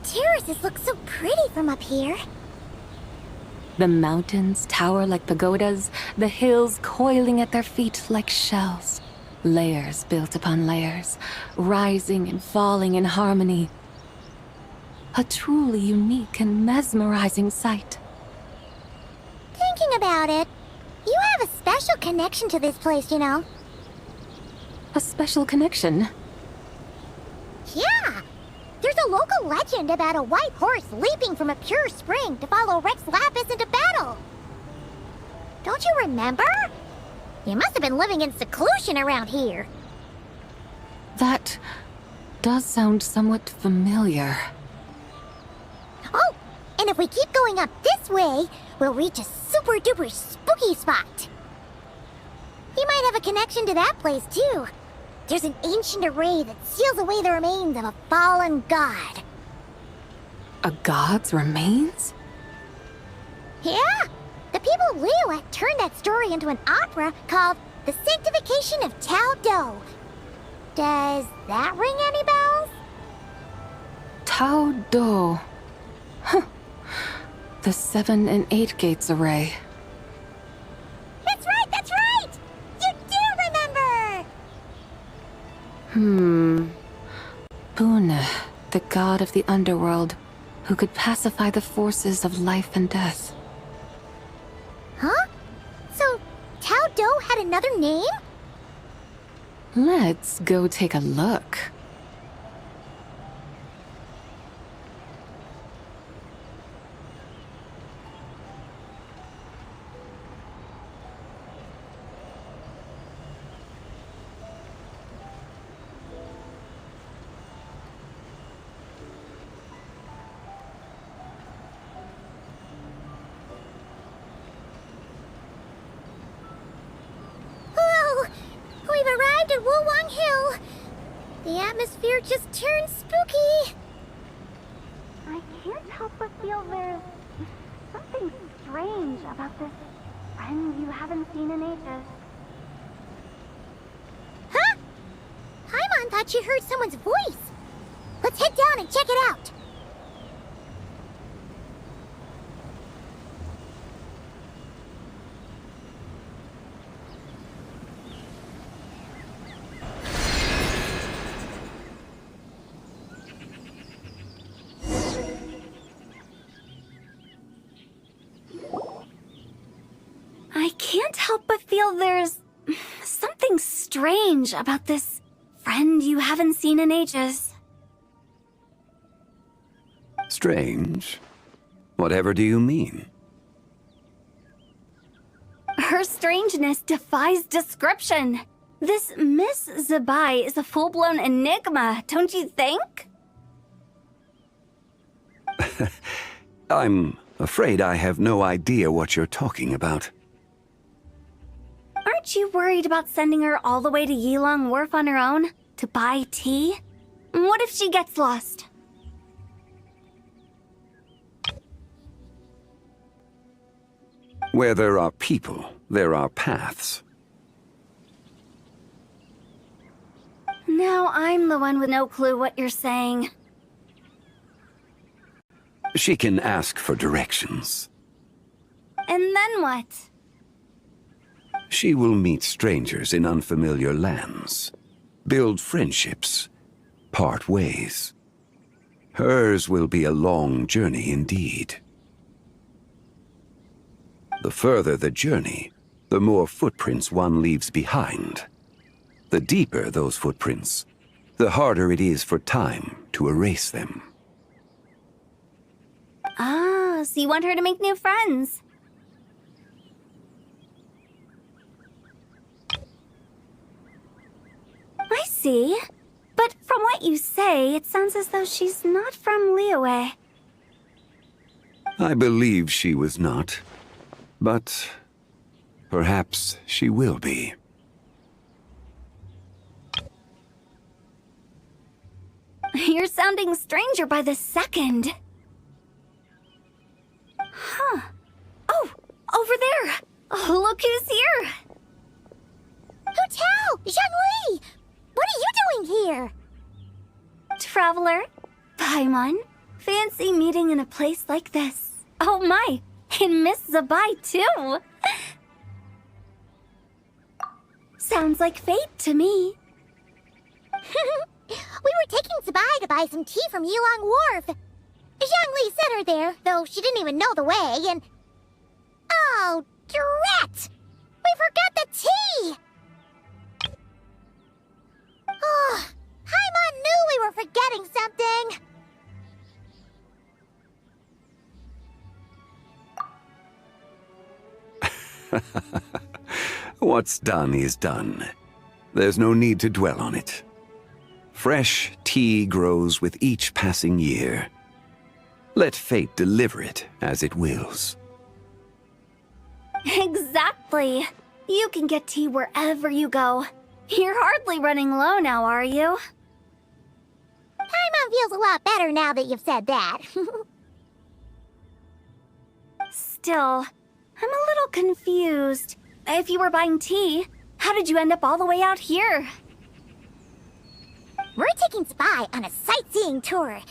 Terraces look so pretty from up here. The mountains tower like pagodas, the hills coiling at their feet like shells. Layers built upon layers, rising and falling in harmony. A truly unique and mesmerizing sight. Thinking about it, you have a special connection to this place, you know. A special connection? Yeah! There's a local legend about a white horse leaping from a pure spring to follow Rex Lapis into battle. Don't you remember? You must have been living in seclusion around here. That does sound somewhat familiar. Oh, and if we keep going up this way, we'll reach a super duper spooky spot. You might have a connection to that place too. There's an ancient array that seals away the remains of a fallen god. A god's remains? Yeah, the people of Liyue turned that story into an opera called The Sanctification of Tao Do. Does that ring any bells? Tao Do. Huh. The 7 and 8 gates array. That's right, that's right! You do remember! Bune, the god of the underworld, who could pacify the forces of life and death. Huh? So, Tao Do had another name? Let's go take a look. We've arrived at Wulwang Hill. The atmosphere just turned spooky. I can't help but feel there's something strange about this friend you haven't seen in ages. Huh? Paimon thought she heard someone's voice. Let's head down and check it out. I can't help but feel there's something strange about this friend you haven't seen in ages. Strange? Whatever do you mean? Her strangeness defies description. This Miss Zibai is a full-blown enigma, don't you think? I'm afraid I have no idea what you're talking about. Aren't you worried about sending her all the way to Yilong Wharf on her own to buy tea? What if she gets lost? Where there are people, there are paths. Now I'm the one with no clue what you're saying. She can ask for directions. And then what? She will meet strangers in unfamiliar lands, build friendships, part ways. Hers will be a long journey indeed. The further the journey, the more footprints one leaves behind. The deeper those footprints, the harder it is for time to erase them. Ah, so you want her to make new friends. I see. But from what you say, it sounds as though she's not from Liyue. I believe she was not, but perhaps she will be. You're sounding stranger by the second. Huh. Oh, over there! Oh, look who's here! Hotel! Zhongli! What are you doing here? Traveler, Paimon, fancy meeting in a place like this. Oh my, and Miss Zibai too! Sounds like fate to me. We were taking Zibai to buy some tea from Yilong Wharf. Zhongli sent her there, though she didn't even know the way, and... Oh, drat! We forgot the tea! Oh, Paimon knew we were forgetting something! What's done is done. There's no need to dwell on it. Fresh tea grows with each passing year. Let fate deliver it as it wills. Exactly. You can get tea wherever you go. You're hardly running low now, are you? Paimon feels a lot better now that you've said that. Still, I'm a little confused. If you were buying tea, how did you end up all the way out here? We're taking Zibai on a sightseeing tour.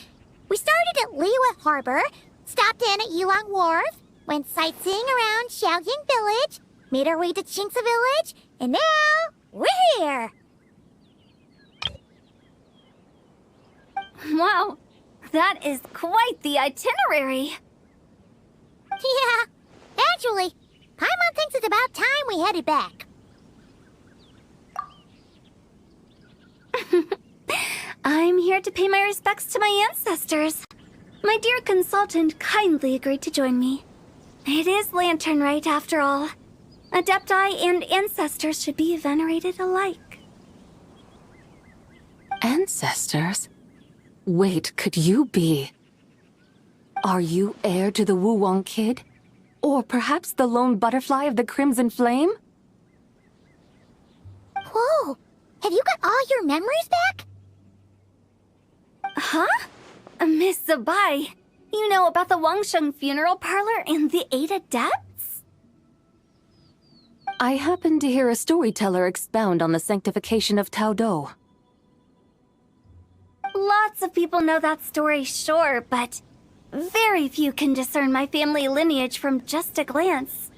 We started at Liyue Harbor, stopped in at Yulong Wharf, went sightseeing around Xiaoying Village, made our way to Qingce Village, and now we're here. Wow, that is quite the itinerary. Yeah, actually, Paimon thinks it's about time we headed back. I'm here to pay my respects to my ancestors. My dear consultant kindly agreed to join me. It is Lanternlit, after all. Adepti and ancestors should be venerated alike. Ancestors? Wait, could you be? Are you heir to the Wulong Kid? Or perhaps the lone butterfly of the Crimson Flame? Whoa, have you got all your memories back? Huh? Miss Zibai, you know about the Wangsheng funeral parlor and the 8 adepts? I happened to hear a storyteller expound on the sanctification of Taodo. Lots of people know that story, sure, but very few can discern my family lineage from just a glance.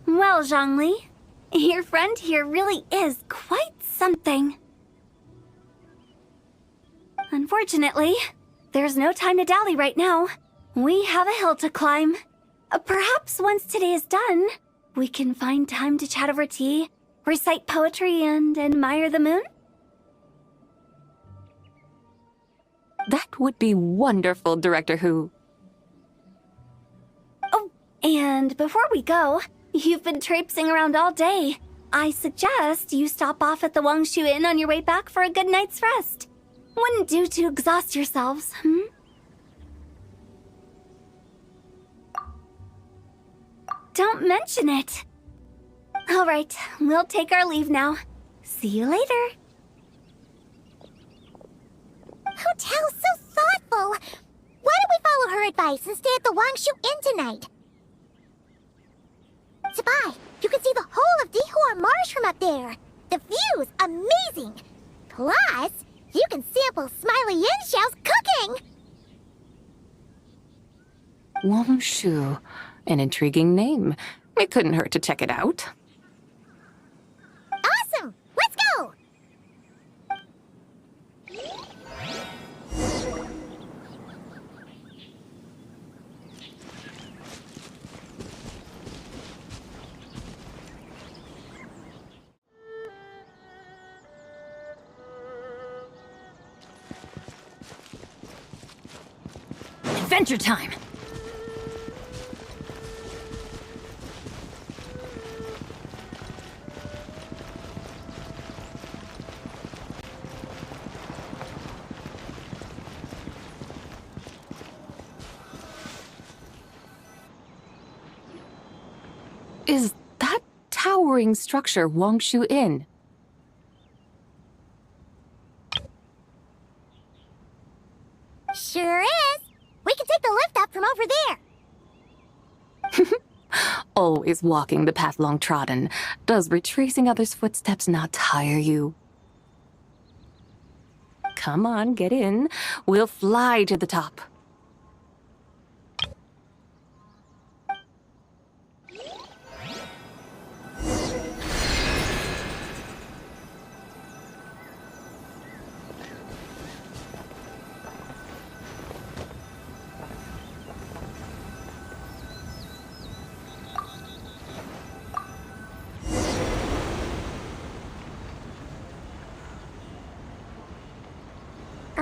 Well, Zhongli, your friend here really is quite something. Unfortunately, there's no time to dally right now. We have a hill to climb. Perhaps once today is done, we can find time to chat over tea, recite poetry, and admire the moon? That would be wonderful, Director Who. Oh, and before we go, you've been traipsing around all day. I suggest you stop off at the Wangshu Inn on your way back for a good night's rest. Wouldn't do to exhaust yourselves, Don't mention it. All right, we'll take our leave now. See you later. Hotel's so thoughtful. Why don't we follow her advice and stay at the Wangshu Inn tonight? Zibai, you can see the whole of Dihua Marsh from up there. The view's amazing. Plus, you can sample Smiley Yinshao's cooking. Wangshu. An intriguing name. It couldn't hurt to check it out. Awesome! Let's go! Adventure time! Is that towering structure Wangshu Inn? Sure is. We can take the lift up from over there. Always walking the path long trodden. Does retracing others' footsteps not tire you? Come on, get in. We'll fly to the top.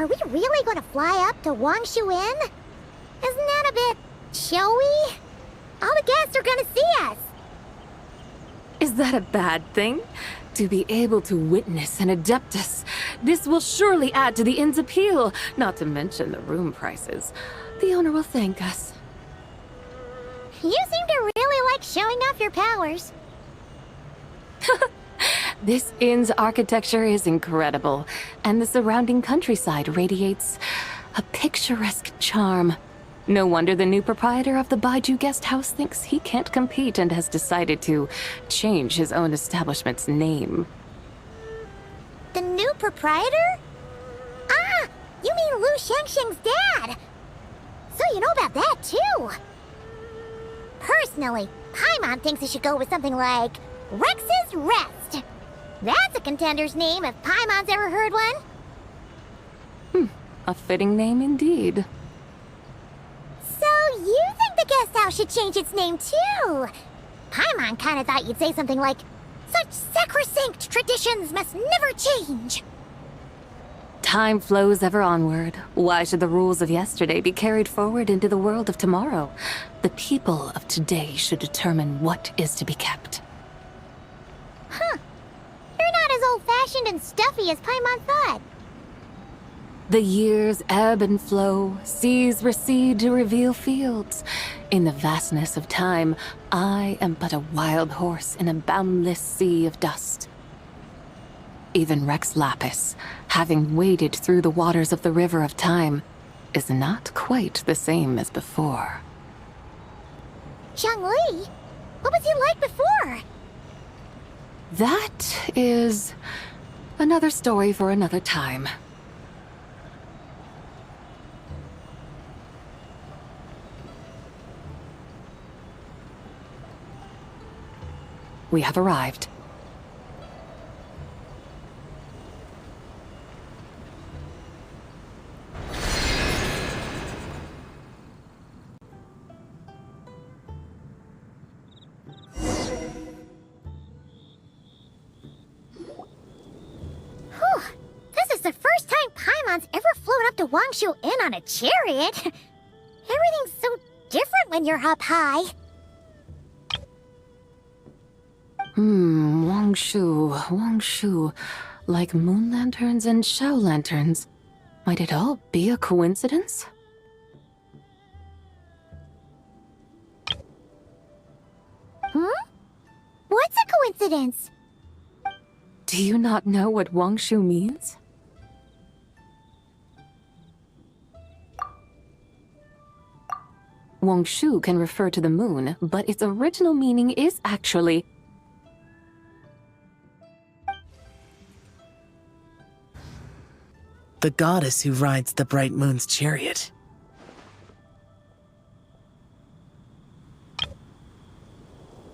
Are we really gonna fly up to Wangshu Inn? Isn't that a bit showy? All the guests are gonna see us. Is that a bad thing? To be able to witness an Adeptus. This will surely add to the inn's appeal, not to mention the room prices. The owner will thank us. You seem to really like showing off your powers. This inn's architecture is incredible, and the surrounding countryside radiates a picturesque charm. No wonder the new proprietor of the Baiju guest house thinks he can't compete and has decided to change his own establishment's name. The new proprietor? Ah, you mean Lu Shengsheng's dad. So you know about that too. Personally, Paimon thinks it should go with something like Rex's Rest. That's a contender's name if Paimon's ever heard one. A fitting name indeed. So you think the guest house should change its name too? Paimon kinda thought you'd say something like, such sacrosanct traditions must never change. Time flows ever onward. Why should the rules of yesterday be carried forward into the world of tomorrow? The people of today should determine what is to be kept. Huh. You're not as old-fashioned and stuffy as Paimon thought. The years ebb and flow, seas recede to reveal fields. In the vastness of time, I am but a wild horse in a boundless sea of dust. Even Rex Lapis, having waded through the waters of the river of time, is not quite the same as before. Zhongli? What was he like before? That is another story for another time. We have arrived. Whew. This is the first time Paimon's ever flown up to Wangshu Inn on a chariot. Everything's so different when you're up high. Wangshu. Like moon lanterns and shell lanterns. Might it all be a coincidence? What's a coincidence? Do you not know what Wangshu means? Wangshu can refer to the moon, but its original meaning is actually the goddess who rides the bright moon's chariot.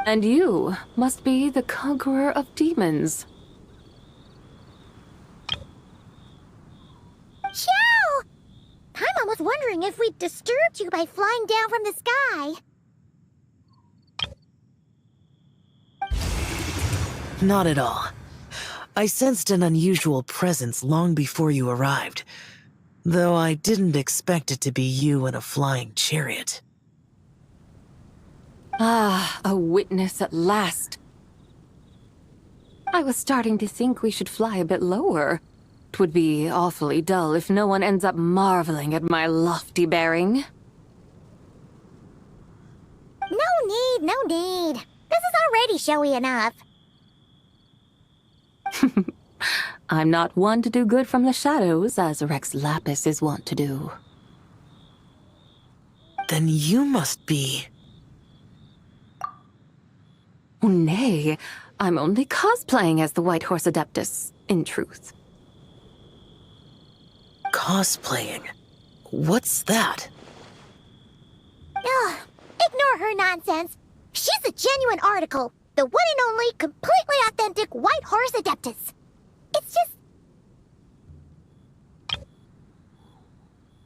And you must be the conqueror of demons. Xiao! Paimon was wondering if we'd disturbed you by flying down from the sky. Not at all. I sensed an unusual presence long before you arrived, though I didn't expect it to be you in a flying chariot. Ah, a witness at last. I was starting to think we should fly a bit lower. 'Twould be awfully dull if no one ends up marveling at my lofty bearing. No need. This is already showy enough. I'm not one to do good from the shadows, as Rex Lapis is wont to do. Then you must be... Nay, I'm only cosplaying as the White Horse Adeptus, in truth. Cosplaying? What's that? Ugh, ignore her nonsense. She's a genuine article. The one and only, completely authentic White Horse Adeptus. It's just...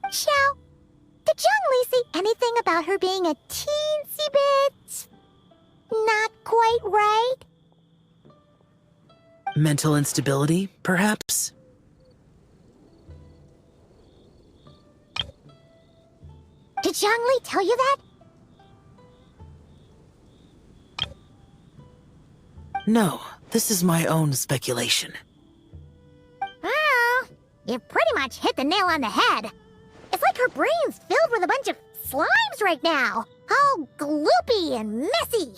Xiao, did Zhongli say anything about her being a teensy bit... not quite right? Mental instability, perhaps? Did Zhongli tell you that? No, this is my own speculation. Well, you pretty much hit the nail on the head. It's like her brain's filled with a bunch of slimes right now. All gloopy and messy.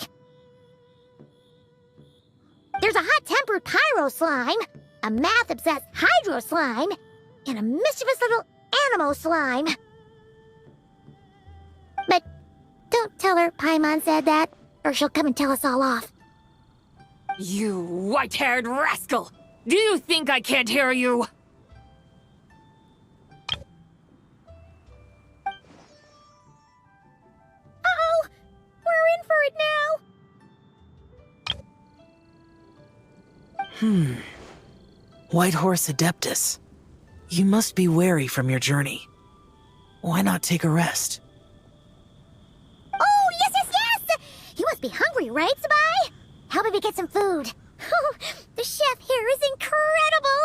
There's a hot-tempered pyro slime, a math-obsessed hydro slime, and a mischievous little animal slime. But don't tell her Paimon said that, or she'll come and tell us all off. You white-haired rascal! Do you think I can't hear you? Uh-oh! We're in for it now! White Horse Adeptus. You must be weary from your journey. Why not take a rest? Oh, yes! You must be hungry, right, Zibai? How about we get some food? The chef here is incredible!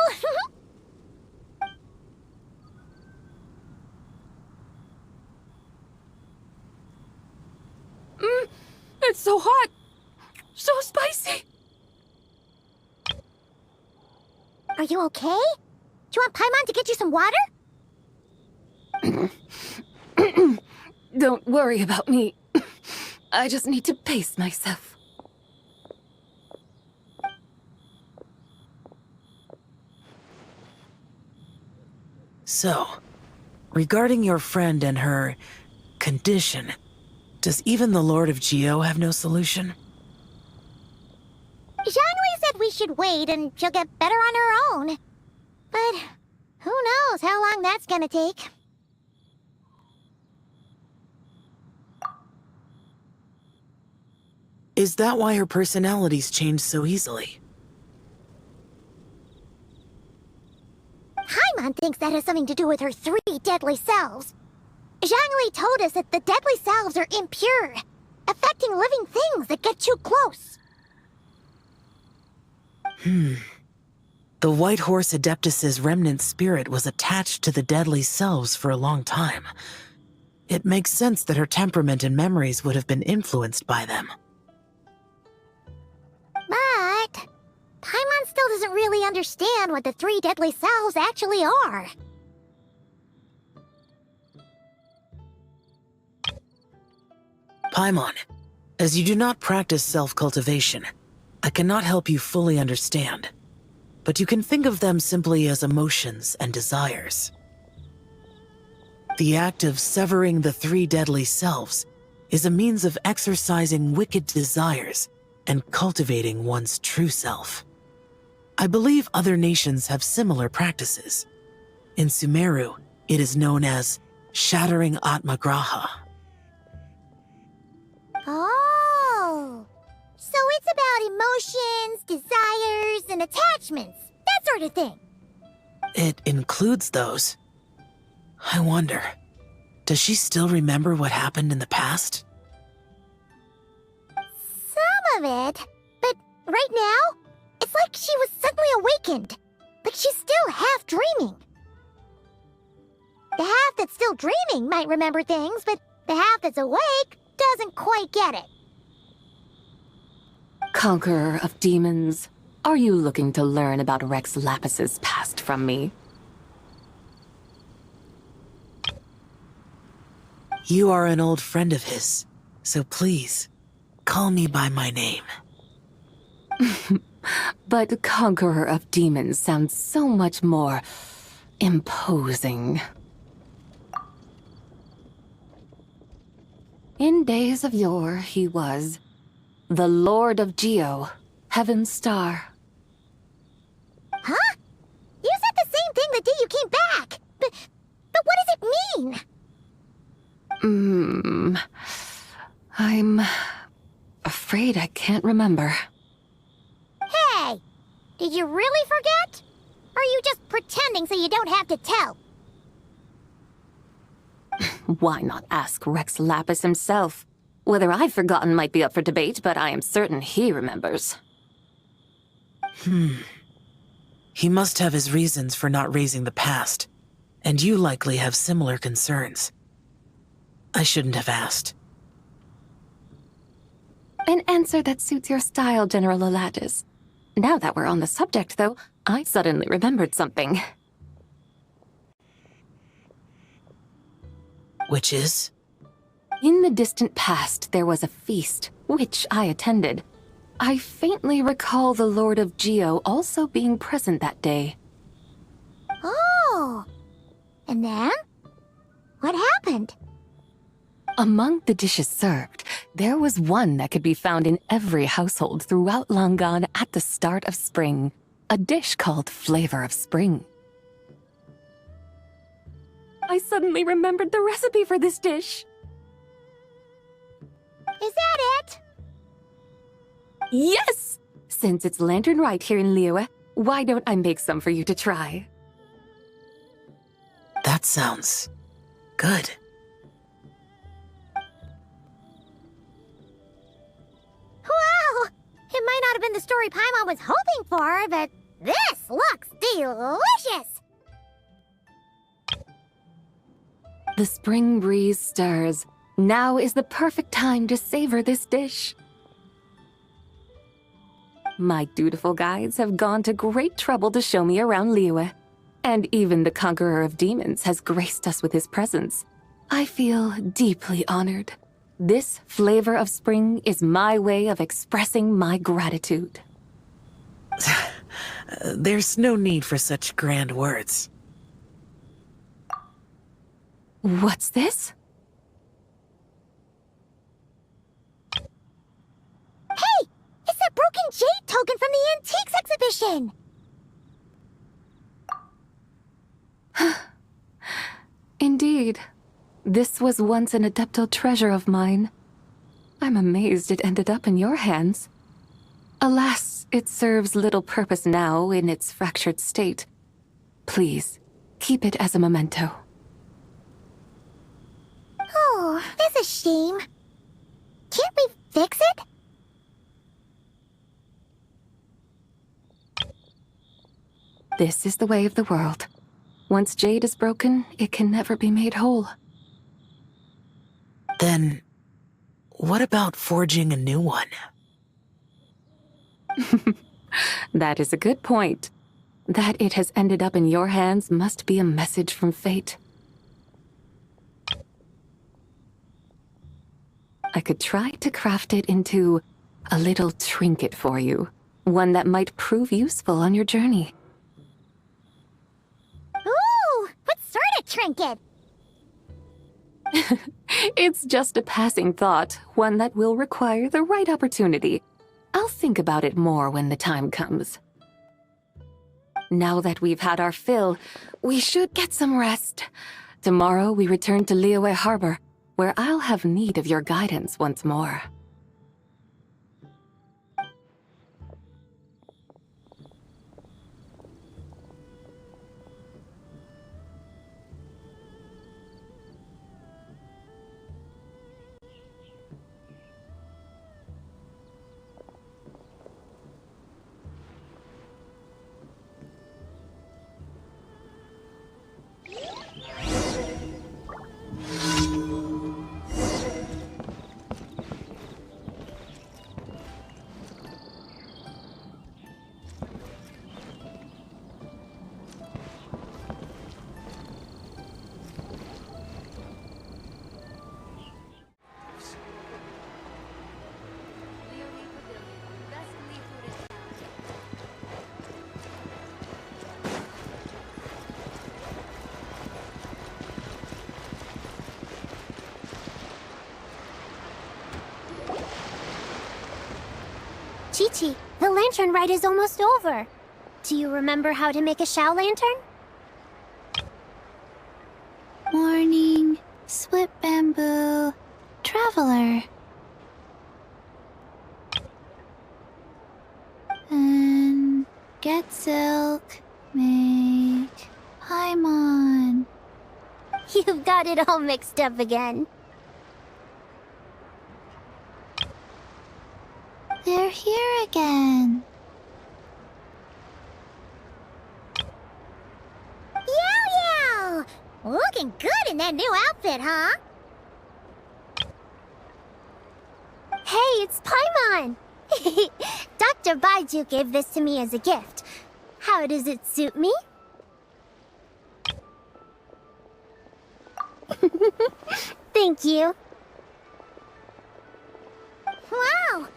It's so hot! So spicy! Are you okay? Do you want Paimon to get you some water? Don't worry about me. I just need to pace myself. So, regarding your friend and her condition, does even the Lord of Geo have no solution? Zhongli said we should wait and she'll get better on her own. But who knows how long that's gonna take. Is that why her personalities change so easily? Paimon thinks that has something to do with her 3 deadly selves. Zhongli told us that the deadly selves are impure, affecting living things that get too close. The White Horse Adeptus's remnant spirit was attached to the deadly selves for a long time. It makes sense that her temperament and memories would have been influenced by them. But Paimon still doesn't really understand what the 3 deadly selves actually are. Paimon, as you do not practice self-cultivation, I cannot help you fully understand, but you can think of them simply as emotions and desires. The act of severing the 3 deadly selves is a means of exercising wicked desires and cultivating one's true self. I believe other nations have similar practices. In Sumeru, it is known as shattering Atmagraha. Oh, so it's about emotions, desires, and attachments, that sort of thing. It includes those. I wonder, does she still remember what happened in the past? Some of it, but right now, it's like she was suddenly awakened. Like she's still half dreaming. The half that's still dreaming might remember things, but the half that's awake doesn't quite get it. Conqueror of demons, are you looking to learn about Rex Lapis's past from me? You are an old friend of his, so please, call me by my name. But Conqueror of Demons sounds so much more imposing. In days of yore, he was the Lord of Geo, Heaven's Star. Huh? You said the same thing the day you came back. But what does it mean? I'm afraid I can't remember. Hey, did you really forget? Or are you just pretending so you don't have to tell? Why not ask Rex Lapis himself? Whether I've forgotten might be up for debate, but I am certain he remembers. He must have his reasons for not raising the past, and you likely have similar concerns. I shouldn't have asked. An answer that suits your style, General Elatis. Now that we're on the subject, though, I suddenly remembered something. Which is? In the distant past, there was a feast, which I attended. I faintly recall the Lord of Geo also being present that day. Oh! And then? What happened? Among the dishes served, there was one that could be found in every household throughout Langan at the start of spring. A dish called Flavor of Spring. I suddenly remembered the recipe for this dish. Is that it? Yes! Since it's Lanternlit here in Liyue, why don't I make some for you to try? That sounds good. Wow! It might not have been the story Paimon was hoping for, but this looks delicious! The spring breeze stirs. Now is the perfect time to savor this dish. My dutiful guides have gone to great trouble to show me around Liyue, and even the Conqueror of Demons has graced us with his presence. I feel deeply honored. This flavor of spring is my way of expressing my gratitude. There's no need for such grand words. What's this? Hey! It's that broken jade token from the Antiques exhibition! Indeed. This was once an adeptal treasure of mine. I'm amazed it ended up in your hands. Alas, it serves little purpose now in its fractured state. Please, keep it as a memento. Oh, that's a shame. Can't we fix it? This is the way of the world. Once jade is broken, it can never be made whole. Then, what about forging a new one? That is a good point. That it has ended up in your hands must be a message from fate. I could try to craft it into a little trinket for you. One that might prove useful on your journey. Ooh! What sort of trinket? It's just a passing thought, one that will require the right opportunity. I'll think about it more when the time comes. Now that we've had our fill, we should get some rest. Tomorrow we return to Liyue Harbor, where I'll have need of your guidance once more. Chi-Chi, the lantern rite is almost over. Do you remember how to make a Shao lantern? Morning, split bamboo, traveler. And get silk, make Paimon. You've got it all mixed up again. They're here again. Yow yow! Looking good in that new outfit, huh? it's Paimon! Dr. Baiju gave this to me as a gift. How does it suit me? Thank you. Wow!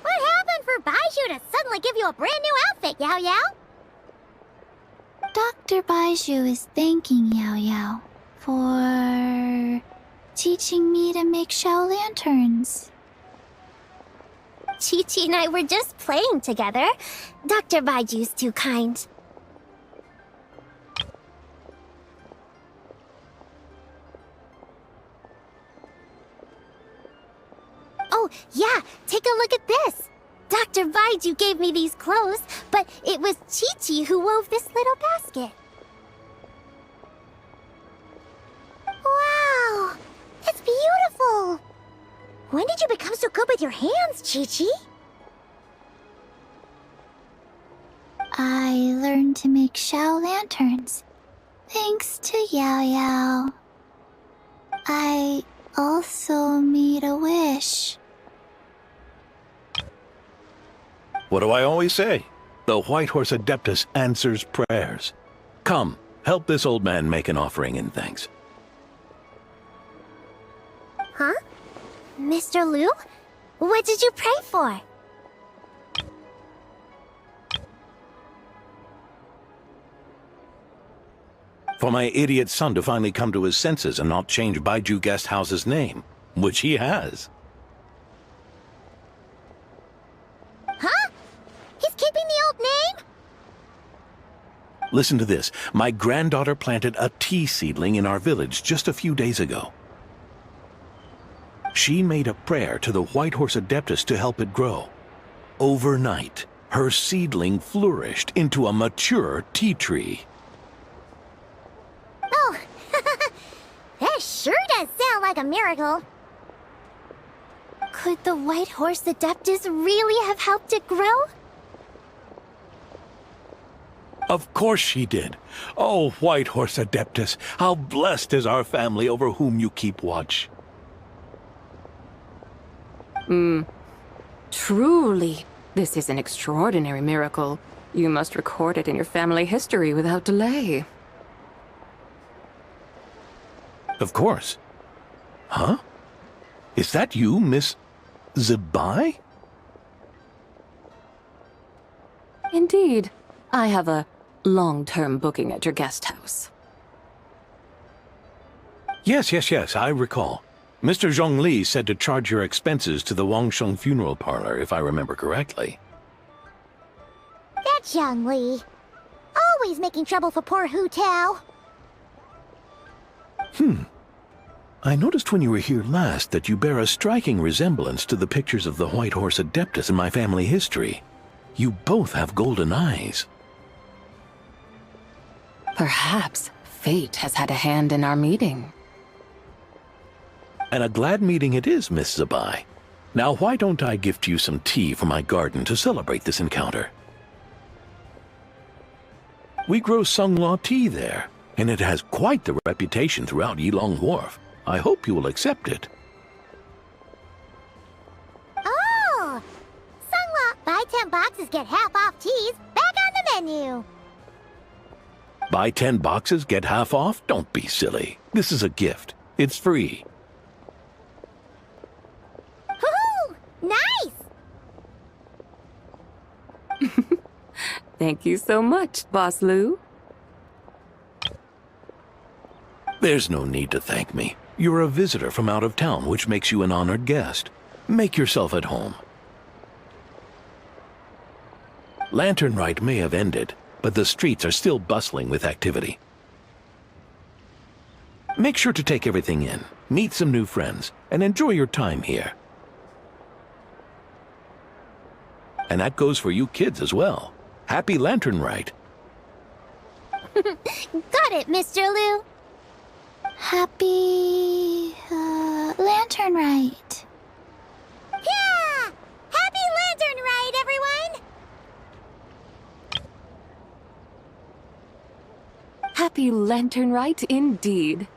What happened for Baiju to suddenly give you a brand new outfit, Yao Yao? Dr. Baiju is thanking Yao Yao for teaching me to make shell lanterns. Chi-Chi and I were just playing together. Dr. Baiju's too kind. Oh, yeah, take a look at this. Dr. Baiju gave me these clothes, but it was Chi-Chi who wove this little basket. Wow, it's beautiful. When did you become so good with your hands, Chi-Chi? I learned to make shell lanterns, thanks to Yao Yao. I also made a wish. What do I always say? The White Horse Adeptus answers prayers. Come, help this old man make an offering in thanks. Huh? Mr. Liu? What did you pray for? For my idiot son to finally come to his senses and not change Baiju Guest House's name, which he has. Huh? He's keeping the old name? Listen to this. My granddaughter planted a tea seedling in our village just a few days ago. She made a prayer to the White Horse Adeptus to help it grow. Overnight, her seedling flourished into a mature tea tree. Oh, that sure does sound like a miracle. Could the White Horse Adeptus really have helped it grow? Of course she did. Oh, White Horse Adeptus, how blessed is our family over whom you keep watch. Truly, this is an extraordinary miracle. You must record it in your family history without delay. Of course. Huh? Is that you, Miss Zibai? Indeed. I have a long-term booking at your guest house. Yes, I recall. Mr. Zhongli said to charge your expenses to the Wangsheng funeral parlor, if I remember correctly. That's Young Li. Always making trouble for poor Hu Tao. I noticed when you were here last that you bear a striking resemblance to the pictures of the White Horse Adeptus in my family history. You both have golden eyes. Perhaps fate has had a hand in our meeting. And a glad meeting it is, Miss Zibai. Now why don't I gift you some tea from my garden to celebrate this encounter? We grow Sunglaw tea there, and it has quite the reputation throughout Yilong Wharf. I hope you will accept it. Oh! Sunglaw, buy 10 boxes, get half off teas. Back on the menu. Buy 10 boxes, get half off? Don't be silly. This is a gift. It's free. Woohoo! Nice! Thank you so much, Boss Liu. There's no need to thank me. You're a visitor from out of town, which makes you an honored guest. Make yourself at home. Lanternlit may have ended, but the streets are still bustling with activity. Make sure to take everything in, meet some new friends, and enjoy your time here. And that goes for you kids as well. Happy Lanternlit. Got it, Mr. Liu. Happy... Lanternlit. Yeah! Happy Lanternlit, everyone! Happy Lanternlit indeed.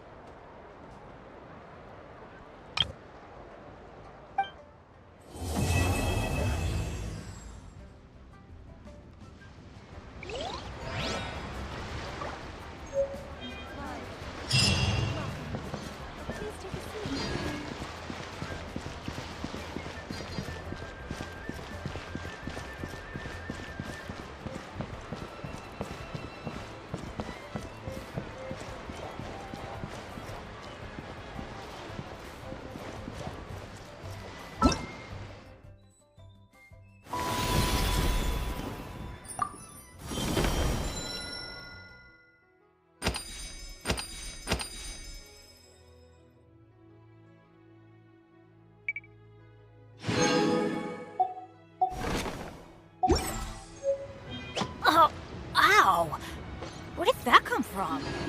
from?